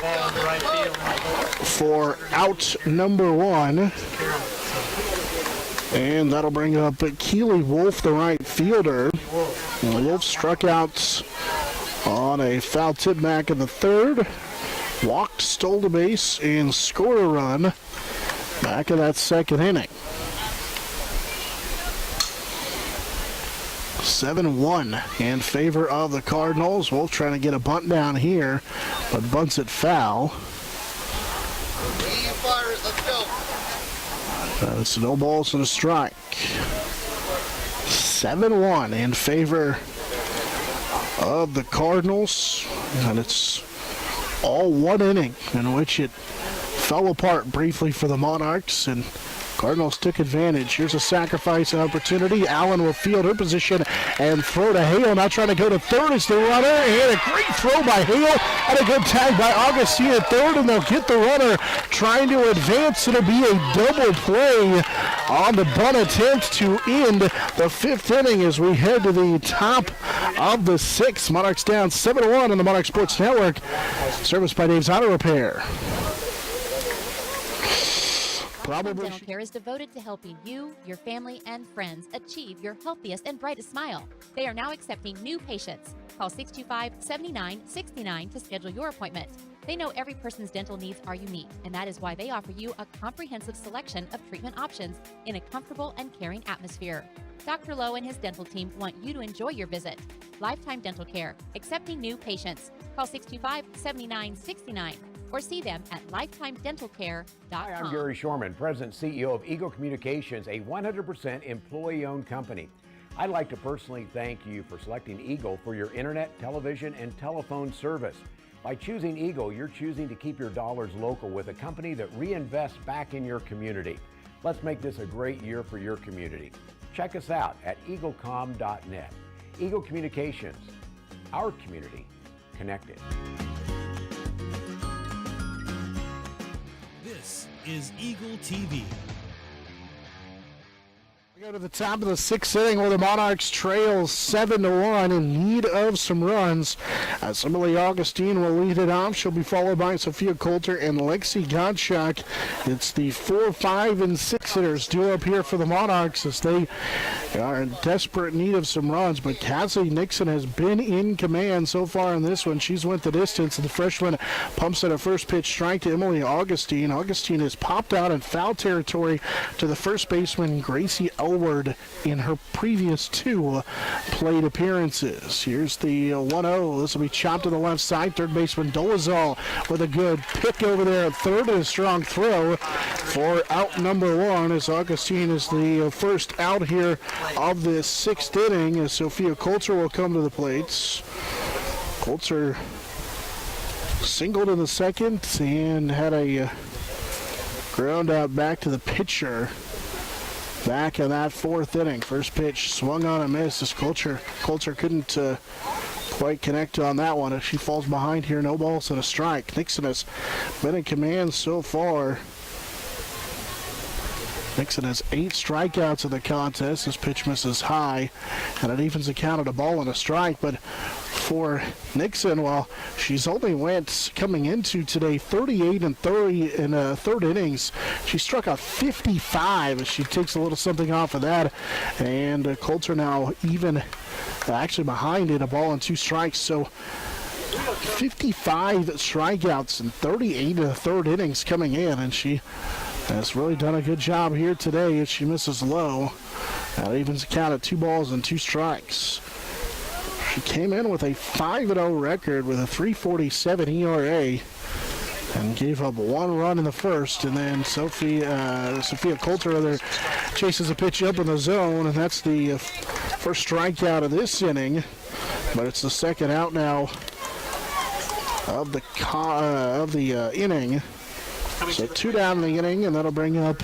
for out number 1. And that'll bring up Keely Wolf, the right fielder. Wolf struck out on a foul tip back in the 3rd. Walked, stole the base, and scored a run back in that 2nd inning. 7-1 in favor of the Cardinals. Wolf trying to get a bunt down here, but bunts it foul. It's no balls and a strike. 7-1 in favor of the Cardinals, and it's all one inning in which it fell apart briefly for the Monarchs, and Cardinals took advantage. Here's a sacrifice opportunity. Allen will field her position and throw to Hale. Now trying to go to third as the runner. And a great throw by Hale. And a good tag by Augustine at third. And they'll get the runner trying to advance. It'll be a double play on the bunt attempt to end the fifth inning as we head to the top of the sixth. Monarchs down 7-1 on the Monarch Sports Network. Serviced by Dave's Auto Repair. Dental Care is devoted to helping you, your family, and friends achieve your healthiest and brightest smile. They are now accepting new patients. Call 625-7969 to schedule your appointment. They know every person's dental needs are unique, and that is why they offer you a comprehensive selection of treatment options in a comfortable and caring atmosphere. Dr. Lowe and his dental team want you to enjoy your visit. Lifetime Dental Care, accepting new patients. Call 625-7969. or see them at lifetimedentalcare.com. Hi, I'm Gary Shorman, President and CEO of Eagle Communications, a 100% employee-owned company. I'd like to personally thank you for selecting Eagle for your internet, television, and telephone service. By choosing Eagle, you're choosing to keep your dollars local with a company that reinvests back in your community. Let's make this a great year for your community. Check us out at eaglecom.net. Eagle Communications, our community connected. This is Eagle TV. We go to the top of the sixth inning where the Monarchs trail 7-1 in need of some runs. As Emily Augustine will lead it off. She'll be followed by Sophia Coulter and Lexi Gottschalk. It's the 4, 5, and 6 hitters due up here for the Monarchs as they are in desperate need of some runs. But Cassie Nixon has been in command so far in this one. She's went the distance. The freshman pumps at a first pitch strike to Emily Augustine. Augustine has popped out in foul territory to the first baseman Gracie Elward in her previous 2 plate appearances. Here's the 1-0. This will be chopped to the left side. Third baseman Dolezal with a good pick over there at third and a strong throw for out number 1 as Augustine is the first out here of this sixth inning as Sophia Coulter will come to the plates. Coulter singled in the second and had a ground out back to the pitcher. Back in that fourth inning, first pitch swung on and missed as Coulter couldn't quite connect on that one as she falls behind here. No balls and a strike. Nixon has been in command so far. Nixon has 8 strikeouts in the contest. This pitch misses high, and it evens the count at a ball and a strike. But for Nixon, well, she's only went coming into today 38 and 30 in third innings. She struck out 55 as she takes a little something off of that. And Coulter now even actually behind it, a ball and 2 strikes. So 55 strikeouts and 38 in the third innings coming in, and she has really done a good job here today as she misses low. That evens the count at 2 balls and 2 strikes. She came in with a 5-0 record with a 3.47 ERA and gave up 1 run in the first. And then Sophia Coulter chases a pitch up in the zone, and that's the first strikeout of this inning. But it's the second out now of the inning. So 2 down in the inning, and that'll bring up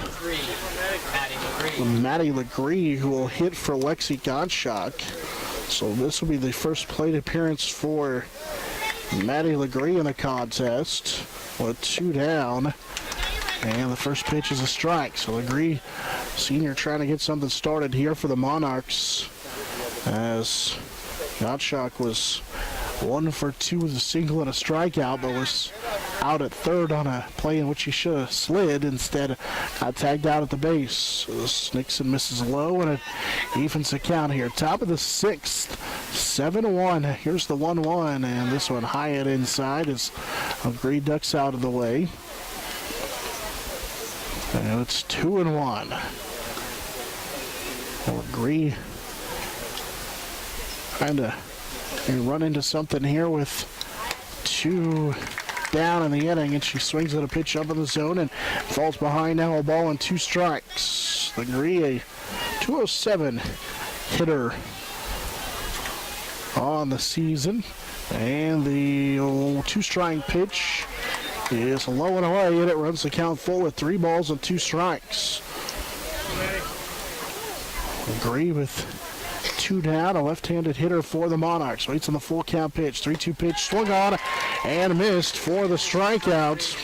Maddie Legree, who will hit for Lexi Gottschalk. So this will be the first plate appearance for Maddie Legree in the contest with 2 down. And the first pitch is a strike. So Legree, senior, trying to get something started here for the Monarchs as Gottschalk was 1 for 2 with a single and a strikeout, but was out at third on a play in which he should have slid. Instead, got tagged out at the base. Nixon misses low, and it evens the count here. Top of the sixth, 7-1. Here's the 1-1, and this one high and inside as Legree ducks out of the way. And it's 2-1. Legree trying to run into something here with 2 down in the inning, and she swings at a pitch up in the zone and falls behind now, a ball and 2 strikes. Legree, a 207 hitter on the season, and the 2-strike pitch is low and away, and it runs the count full at 3 balls and 2 strikes. Legree with 2 down, a left-handed hitter for the Monarchs. Waits on the full count pitch. 3-2 pitch, swung on and missed for the strikeout.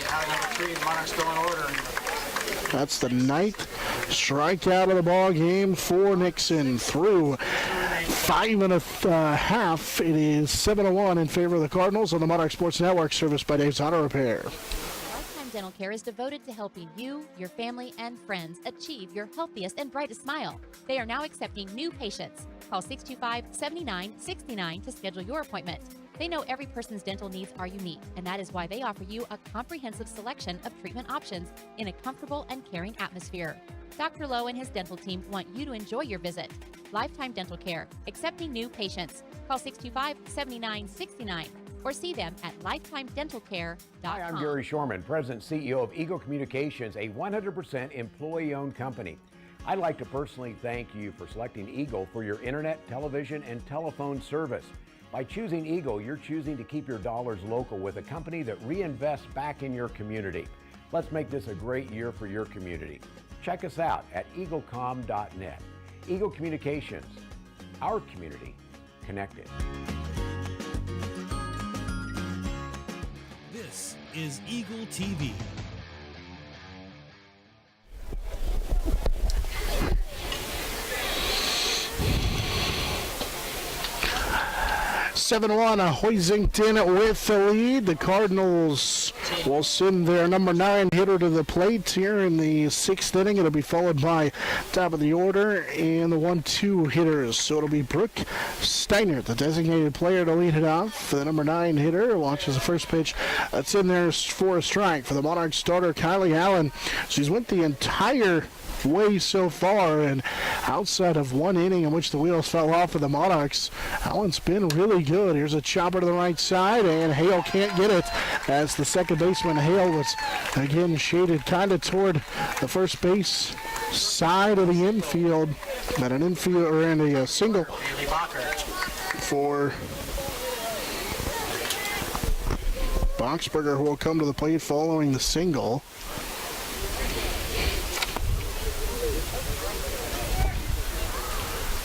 That's the 9th strikeout of the ball game for Nixon. Through 5 1/2, it is 7-1 in favor of the Cardinals on the Monarch Sports Network, serviced by Dave's Auto Repair. Lifetime Dental Care is devoted to helping you, your family, and friends achieve your healthiest and brightest smile. They are now accepting new patients. Call 625-7969 to schedule your appointment. They know every person's dental needs are unique, and that is why they offer you a comprehensive selection of treatment options in a comfortable and caring atmosphere. Dr. Lowe and his dental team want you to enjoy your visit. Lifetime Dental Care, accepting new patients. Call 625-7969 or see them at lifetimedentalcare.com. Hi, I'm Gary Shorman, President and CEO of Eagle Communications, a 100% employee-owned company. I'd like to personally thank you for selecting Eagle for your internet, television, and telephone service. By choosing Eagle, you're choosing to keep your dollars local with a company that reinvests back in your community. Let's make this a great year for your community. Check us out at eaglecom.net. Eagle Communications, our community connected. This is Eagle TV. 7-1, Hoisington with the lead. The Cardinals will send their number 9 hitter to the plate here in the 6th inning. It'll be followed by top of the order and the 1-2 hitters. So it'll be Brooke Steiner, the designated player, to lead it off. For the number 9 hitter, watches the first pitch. That's in there for a strike. For the Monarch starter, Kylie Allen, she's went the entire way so far, and outside of 1 inning in which the wheels fell off for the Monarchs, Allen's been really good. Here's a chopper to the right side, and Hale can't get it as the second baseman Hale was again shaded kind of toward the first base side of the infield, but an infield or in a single for Boxberger, who will come to the plate following the single.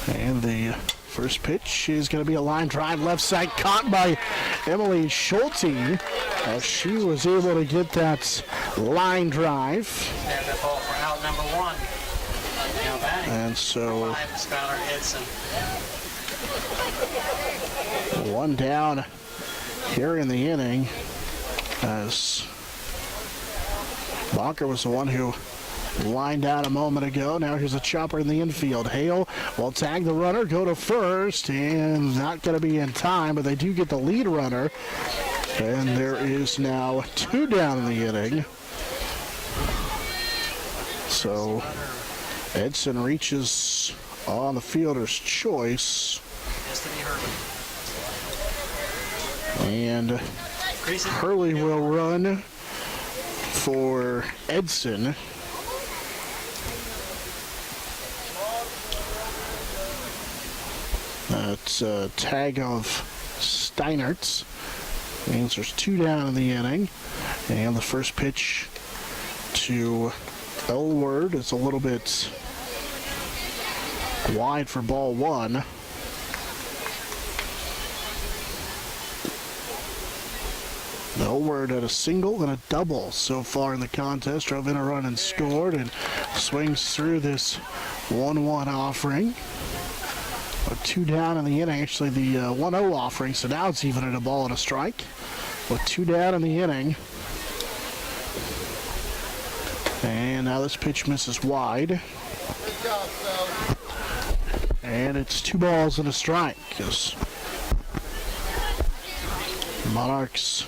And the first pitch is going to be a line drive left side, caught by Emily Schulte as she was able to get that line drive. And so 1 down here in the inning, as Bonker was the one who lined out a moment ago. Now here's a chopper in the infield. Hale will tag the runner, go to first, and not going to be in time, but they do get the lead runner. And there is now 2 down in the inning. So Edson reaches on the fielder's choice. And Hurley will run for Edson. That's a tag of Steinert's. Means there's 2 down in the inning. And the first pitch to Elward is a little bit wide for ball 1. Elward had a single and a double so far in the contest. Drove in a run and scored, and swings through this 1-1 offering. 2 down in the inning, actually the 1-0 offering, so now it's even at a ball and a strike. With 2 down in the inning. And now this pitch misses wide. And it's 2 balls and a strike. Because Monarchs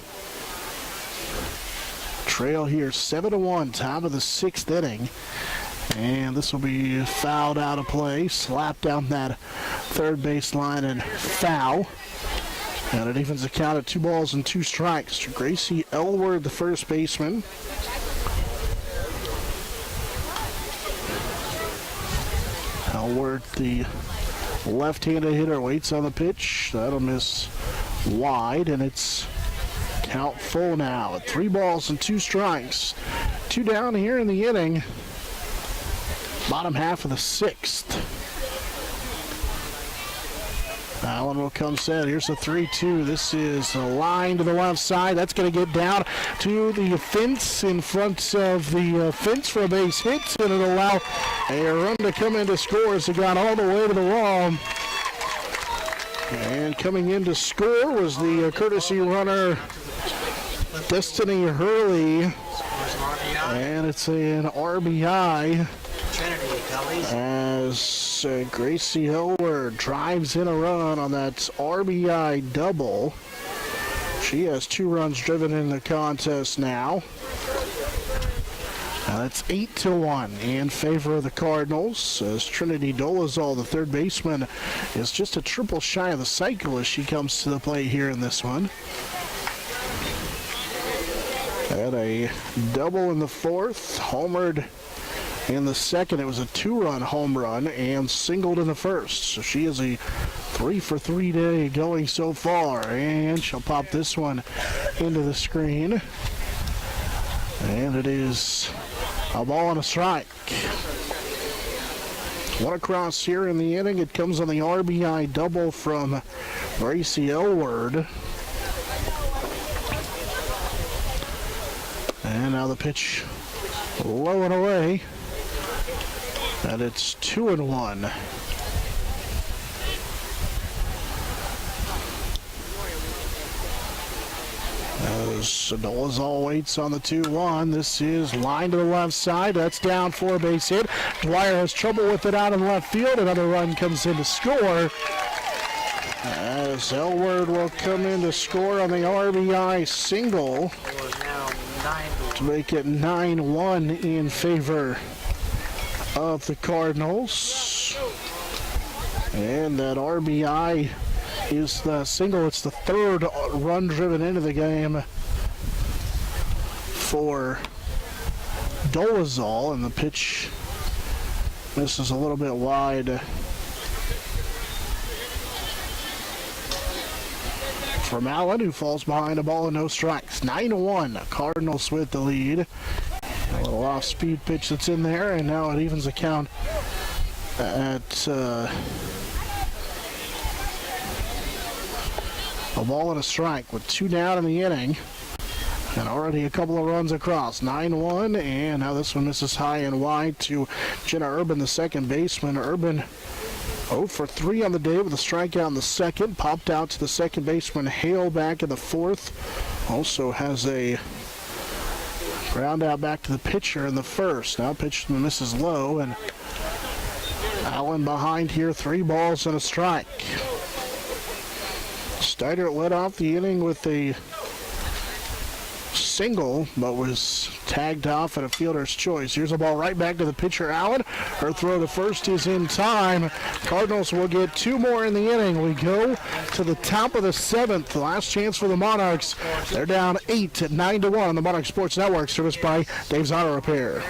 trail here 7-1, top of the 6th inning. And this will be fouled out of play, slapped down that third base line and foul. And it evens the count at 2 balls and 2 strikes. Gracie Elward, the first baseman. Elward, the left-handed hitter, waits on the pitch. That'll miss wide, and it's count full now at 3 balls and 2 strikes. 2 down here in the inning. Bottom half of the 6th. Allen will come set. Here's the 3-2. This is a line to the left side. That's going to get down to the fence in front of the fence for a base hit, and it'll allow a run to come in to score as it got all the way to the wall. And coming in to score was the courtesy runner, Destiny Hurley. And it's an RBI as Gracie Elward drives in a run on that RBI double. She has 2 runs driven in the contest now. It's 8-1 in favor of the Cardinals, as Trinity Dolezal, the third baseman, is just a triple shy of the cycle as she comes to the plate here in this one. Had a double in the 4th, homered in the 2nd. It was a 2-run home run and singled in the 1st. So she is a 3-for-3 day going so far, and she'll pop this one into the screen. And it is a ball and a strike. One across here in the inning. It comes on the RBI double from Gracie Elward. And now the pitch low and away. And it's 2-1. As Dolezal waits on the 2-1. This is line to the left side. That's down for a base hit. Dwyer has trouble with it out in left field. Another run comes in to score. As Elward will come in to score on the RBI single to make it 9-1 in favor of the Cardinals. And that RBI is the single. It's the 3rd run driven into the game for Dolezal, and the pitch misses a little bit wide from Allen, who falls behind a ball and no strikes. 9-1, Cardinals with the lead. A little off-speed pitch that's in there, and now it evens the count at a ball and a strike with 2 down in the inning. And already a couple of runs across. 9-1, and now this one misses high and wide to Jenna Urban, the second baseman. Urban 0-for-3 on the day with a strikeout in the 2nd. Popped out to the second baseman Hale back in the 4th. Also has a ground out back to the pitcher in the 1st. Now pitch misses low, and Allen behind here. 3 balls and a strike. Steiner led off the inning with a single, but was tagged off at a fielder's choice. Here's a ball right back to the pitcher, Allen. Her throw to first is in time. Cardinals will get 2 more in the inning. We go to the top of the 7th. Last chance for the Monarchs. They're down 8 at 9-1 on the Monarch Sports Network, serviced by Dave's Auto Repair.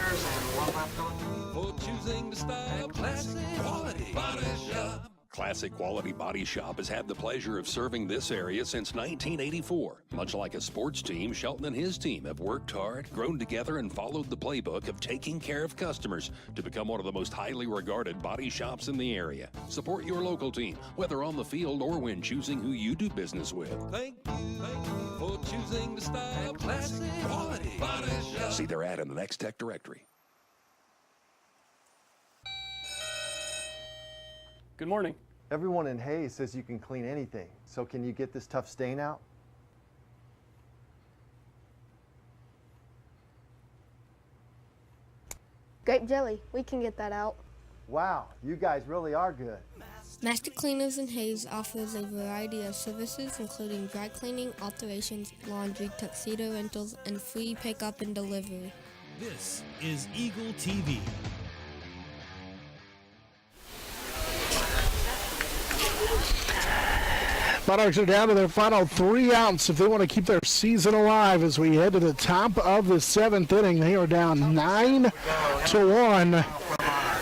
For choosing the style, classic quality body shop. Classic Quality Body Shop has had the pleasure of serving this area since 1984. Much like a sports team, Shelton and his team have worked hard, grown together, and followed the playbook of taking care of customers to become one of the most highly regarded body shops in the area. Support your local team, whether on the field or when choosing who you do business with. Thank you for choosing the style, classic quality body shop. See their ad in the Next Tech directory. Good morning. Everyone in Hayes says you can clean anything. So can you get this tough stain out? Grape jelly, we can get that out. Wow, you guys really are good. Master Cleaners in Hayes offers a variety of services including dry cleaning, alterations, laundry, tuxedo rentals, and free pickup and delivery. This is Eagle TV. Monarchs are down to their final 3 outs if they want to keep their season alive as we head to the top of the 7th inning. They are down 9-1.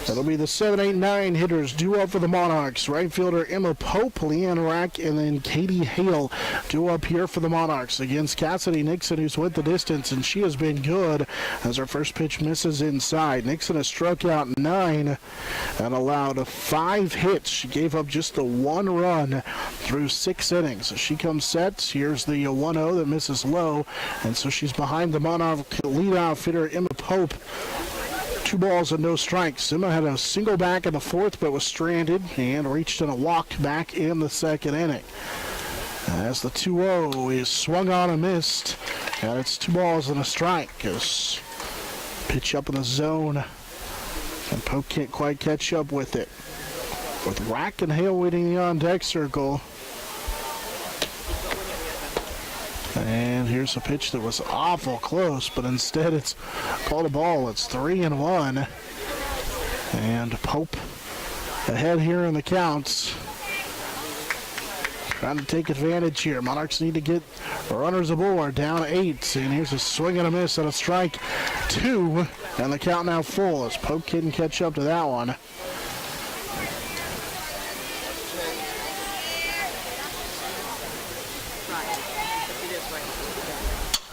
That'll be the 7, 8, 9 hitters due up for the Monarchs. Right fielder Emma Pope, Leanne Rack, and then Katie Hale due up here for the Monarchs against Cassidy Nixon, who's went the distance, and she has been good as her first pitch misses inside. Nixon has struck out 9 and allowed 5 hits. She gave up just the 1 run through 6 innings. As she comes set, here's the 1-0 that misses low, and so she's behind the Monarch leadoff hitter Emma Pope. 2 balls and no strikes. Emma had a single back in the 4th, but was stranded and reached in a walk back in the 2nd inning. As the 2-0 is swung on and missed, and it's 2 balls and a strike. As pitch up in the zone, and Pope can't quite catch up with it. With Rack and Hale waiting the on-deck circle. And here's a pitch that was awful close, but instead it's called a ball. It's 3-1. And Pope ahead here in the counts. Trying to take advantage here. Monarchs need to get runners aboard. Down 8. And here's a swing and a miss and a strike 2. And the count now full as Pope couldn't catch up to that one.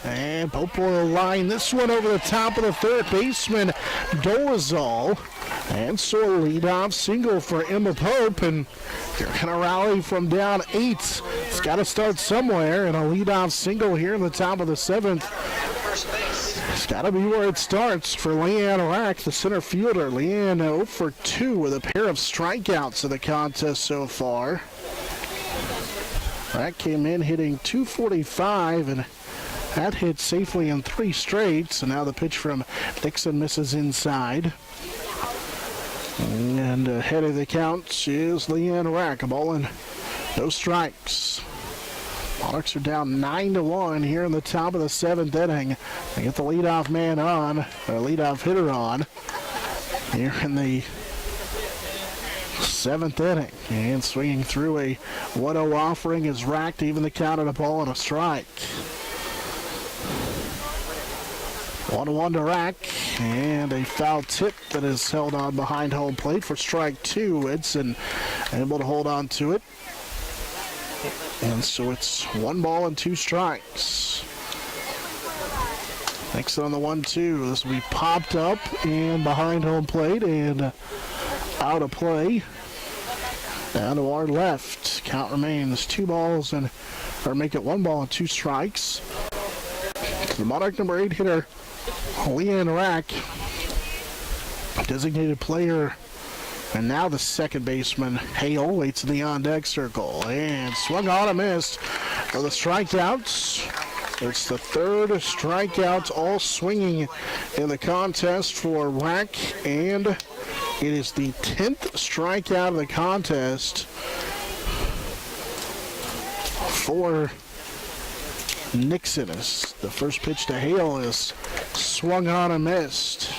And Pope will line this one over the top of the third baseman, Dolezal. And so a leadoff single for Emma Pope, and you're going to rally from down 8. It's got to start somewhere, and a leadoff single here in the top of the 7th. It's got to be where it starts for Leanne Rack, the center fielder. Leanne 0 for 2 with a pair of strikeouts in the contest so far. Rack came in hitting .245, and that hit safely in 3 straight. So now the pitch from Nixon misses inside. And ahead of the count is Leanne Rack. A ball and no strikes. Monarchs are down 9-1 here in the top of the 7th inning. They get the leadoff man on, or leadoff hitter on, here in the 7th inning. And swinging through a 1-0 offering is Rack to even the count at a ball and a strike. 1-1 to Rack, and a foul tip that is held on behind home plate for strike 2. Edson able to hold on to it. And so it's 1 ball and 2 strikes. Next on the 1-2. This will be popped up and behind home plate and out of play. Down to our left. Count remains 2 balls and, or make it 1 ball and 2 strikes. The Monarch number 8 hitter, Leanne Rack, designated player, and now the second baseman, Hale, waits in the on-deck circle. And swung on and missed for the strikeouts. It's the 3rd strikeout, all swinging in the contest for Rack, and it is the 10th strikeout of the contest for Nixon. As the first pitch to Hale is swung on and missed.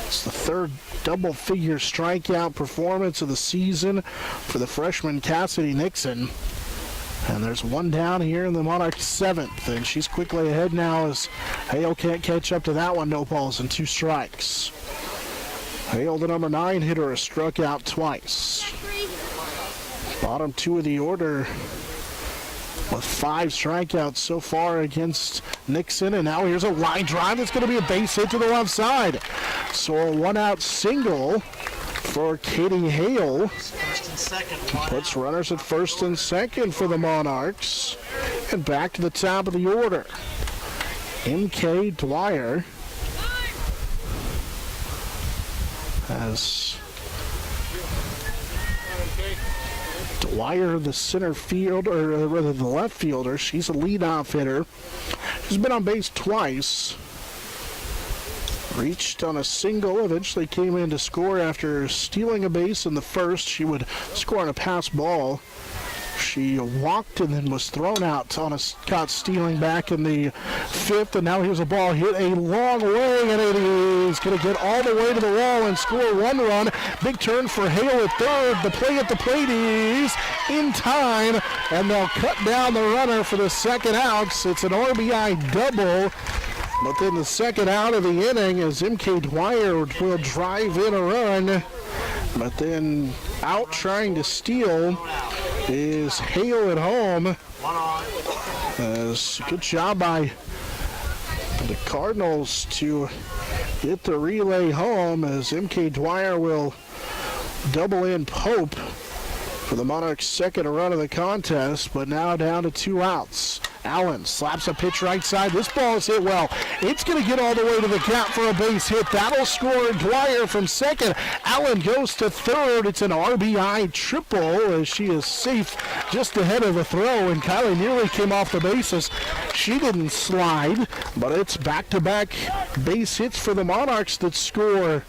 It's the 3rd double-figure strikeout performance of the season for the freshman Cassidy Nixon. And there's 1 down here in the Monarch 7th, and she's quickly ahead now as Hale can't catch up to that one. No balls and 2 strikes. Hale, the number 9 hitter, has struck out twice. Bottom 2 of the order with 5 strikeouts so far against Nixon. And now here's a line drive that's going to be a base hit to the left side. So a 1-out single for Katie Hale. Puts runners at first and second for the Monarchs. And back to the top of the order. M.K. Dwyer has Dwyer, the center fielder, or rather the left fielder. She's a leadoff hitter. She's been on base twice. Reached on a single, eventually came in to score after stealing a base in the first. She would score on a pass ball. She walked and then was thrown out on a caught stealing back in the 5th, and now here's a ball hit a long way, and it is going to get all the way to the wall and score 1 run. Big turn for Hale at third. The play at the plate is in time, and they'll cut down the runner for the second out. It's an RBI double. But then the second out of the inning as M.K. Dwyer will drive in a run. But then out trying to steal is Hale at home. Good job by the Cardinals to get the relay home as M.K. Dwyer will double in Pope for the Monarchs' second run of the contest, but now down to 2 outs. Allen slaps a pitch right side. This ball is hit well. It's going to get all the way to the count for a base hit. That'll score Dwyer from second. Allen goes to third. It's an RBI triple as she is safe just ahead of the throw, and Kylie nearly came off the bases. She didn't slide, but it's back-to-back base hits for the Monarchs that score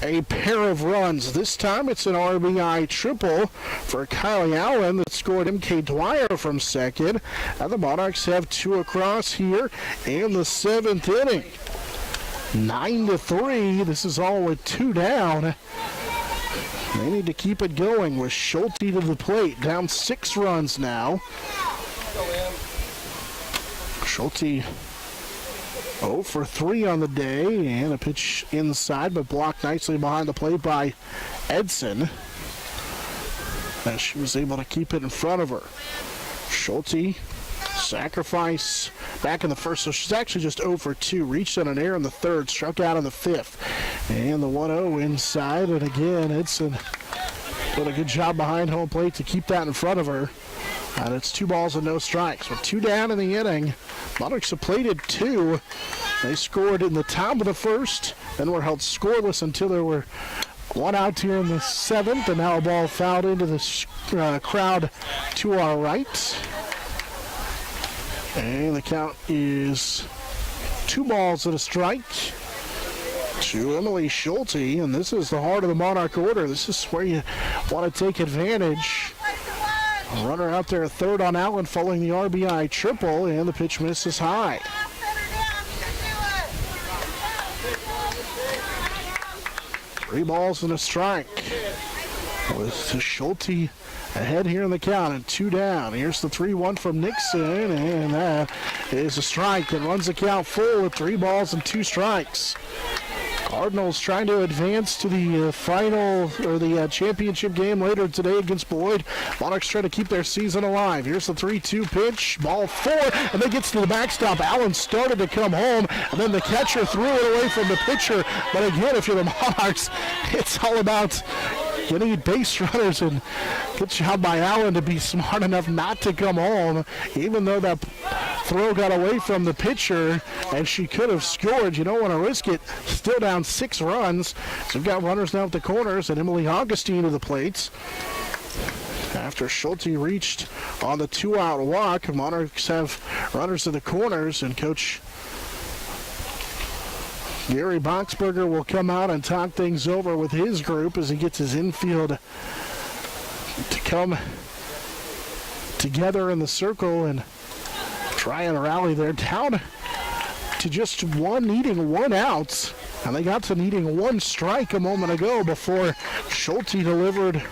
a pair of runs. This time it's an RBI triple for Kylie Allen that scored M.K. Dwyer from second. And the Monarchs have 2 across here in the 7th inning. 9-3. This is all with 2 down. They need to keep it going with Schulte to the plate. Down 6 runs now. Schulte 0 for 3 on the day, and a pitch inside, but blocked nicely behind the plate by Edson, as she was able to keep it in front of her. Schulte, sacrifice back in the first, so she's actually just 0 for 2. Reached on an error in the 3rd, struck out in the 5th, and the 1-0 inside, and again, Edson did a good job behind home plate to keep that in front of her. And it's 2 balls and no strikes. With 2 down in the inning, Monarchs have plated 2. They scored in the top of the 1st, then were held scoreless until there were 1 out here in the 7th, and now a ball fouled into the crowd to our right. And the count is 2 balls and a strike to Emily Schulte, and this is the heart of the Monarch order. This is where you want to take advantage. A runner out there at third on Allen following the RBI triple, and the pitch misses high. Three balls and a strike with Schulte ahead here in the count and 2 down. Here's the 3-1 from Nixon, and that is a strike that runs the count full with 3 balls and 2 strikes. Cardinals trying to advance to the final, or the championship game later today against Beloit. Monarchs trying to keep their season alive. Here's the 3-2 pitch, ball 4, and then gets to the backstop. Allen started to come home, and then the catcher threw it away from the pitcher. But again, if you're the Monarchs, it's all about getting base runners, and good job by Allen to be smart enough not to come home, even though that throw got away from the pitcher and she could have scored. You don't want to risk it. Still down 6 runs. So we've got runners now at the corners, and Emily Augustine to the plates. After Schulte reached on the 2-out walk, Monarchs have runners at the corners, and Coach Gary Boxberger will come out and talk things over with his group as he gets his infield to come together in the circle and try and rally. They're down to just needing 1 out, and they got to needing 1 strike a moment ago before Schulte delivered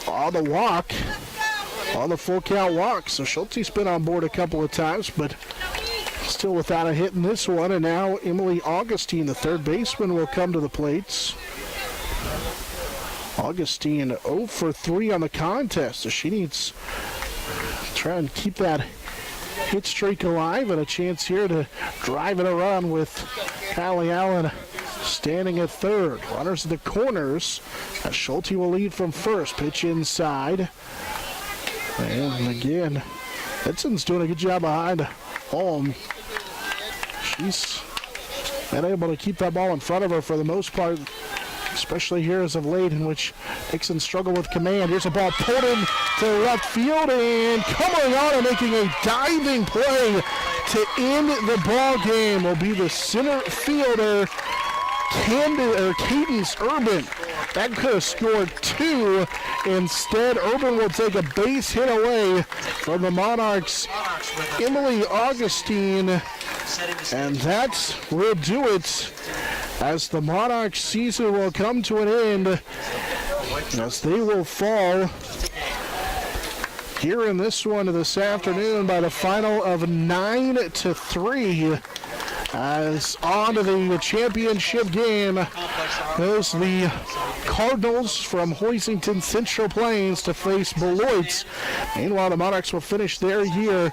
on the walk, on the full count walk. So Schulte's been on board a couple of times, but still without a hit in this one. And now Emily Augustine, the third baseman, will come to the plates. Augustine 0 for 3 on the contest, so she needs to try and keep that hit streak alive, and a chance here to drive it around with Kylie Allen standing at third. Runners at the corners, as Schulte will lead from first. Pitch inside, and again, Edson's doing a good job behind home. She's been able to keep that ball in front of her for the most part, especially here as of late, in which Dixon struggled with command. Here's a ball pulled in to left field, and coming on and making a diving play to end the ball game will be the center fielder, Cadence Urban. That could have scored 2 Instead, Urban will take a base hit away from the Monarchs. Emily Augustine, and that will do it as the Monarchs season will come to an end as they will fall here in this one this afternoon by the final of 9-3. As on to the championship game goes the Cardinals from Hoisington Central Plains to face Beloit. Meanwhile, the Monarchs will finish their year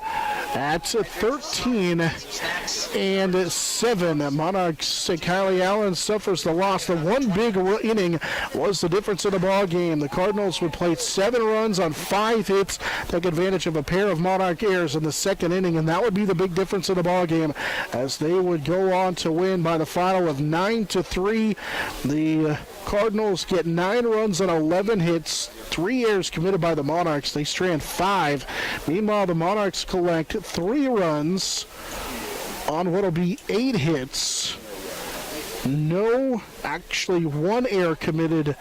at 13-7. Monarchs, Kylie Allen suffers the loss. The one big inning was the difference in the ball game. The Cardinals would play 7 runs on 5 hits, take advantage of a pair of Monarch errors in the second inning, and that would be the big difference in the ball game as they would go on to win by the final of 9-3. The Cardinals get 9 runs on 11 hits, 3 errors committed by the Monarchs. They strand 5. Meanwhile, the Monarchs collect 3 runs on what will be 8 hits. Actually 1 error committed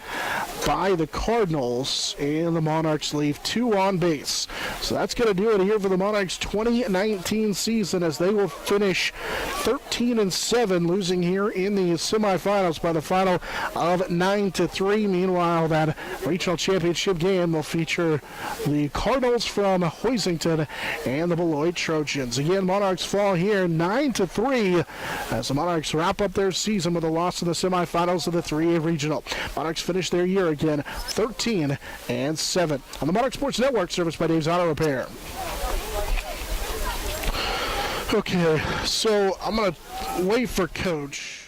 by the Cardinals, and the Monarchs leave 2 on base. So that's going to do it here for the Monarchs 2019 season as they will finish 13-7, losing here in the semifinals by the final of 9-3. Meanwhile, that regional championship game will feature the Cardinals from Hoisington and the Beloit Trojans. Again, Monarchs fall here 9-3 as the Monarchs wrap up their season with a loss in the semifinals of the 3A regional. Monarchs finish their year again 13-7 on the Monarch Sports Network, serviced by Dave's Auto Repair. Okay, so I'm going to wait for Coach.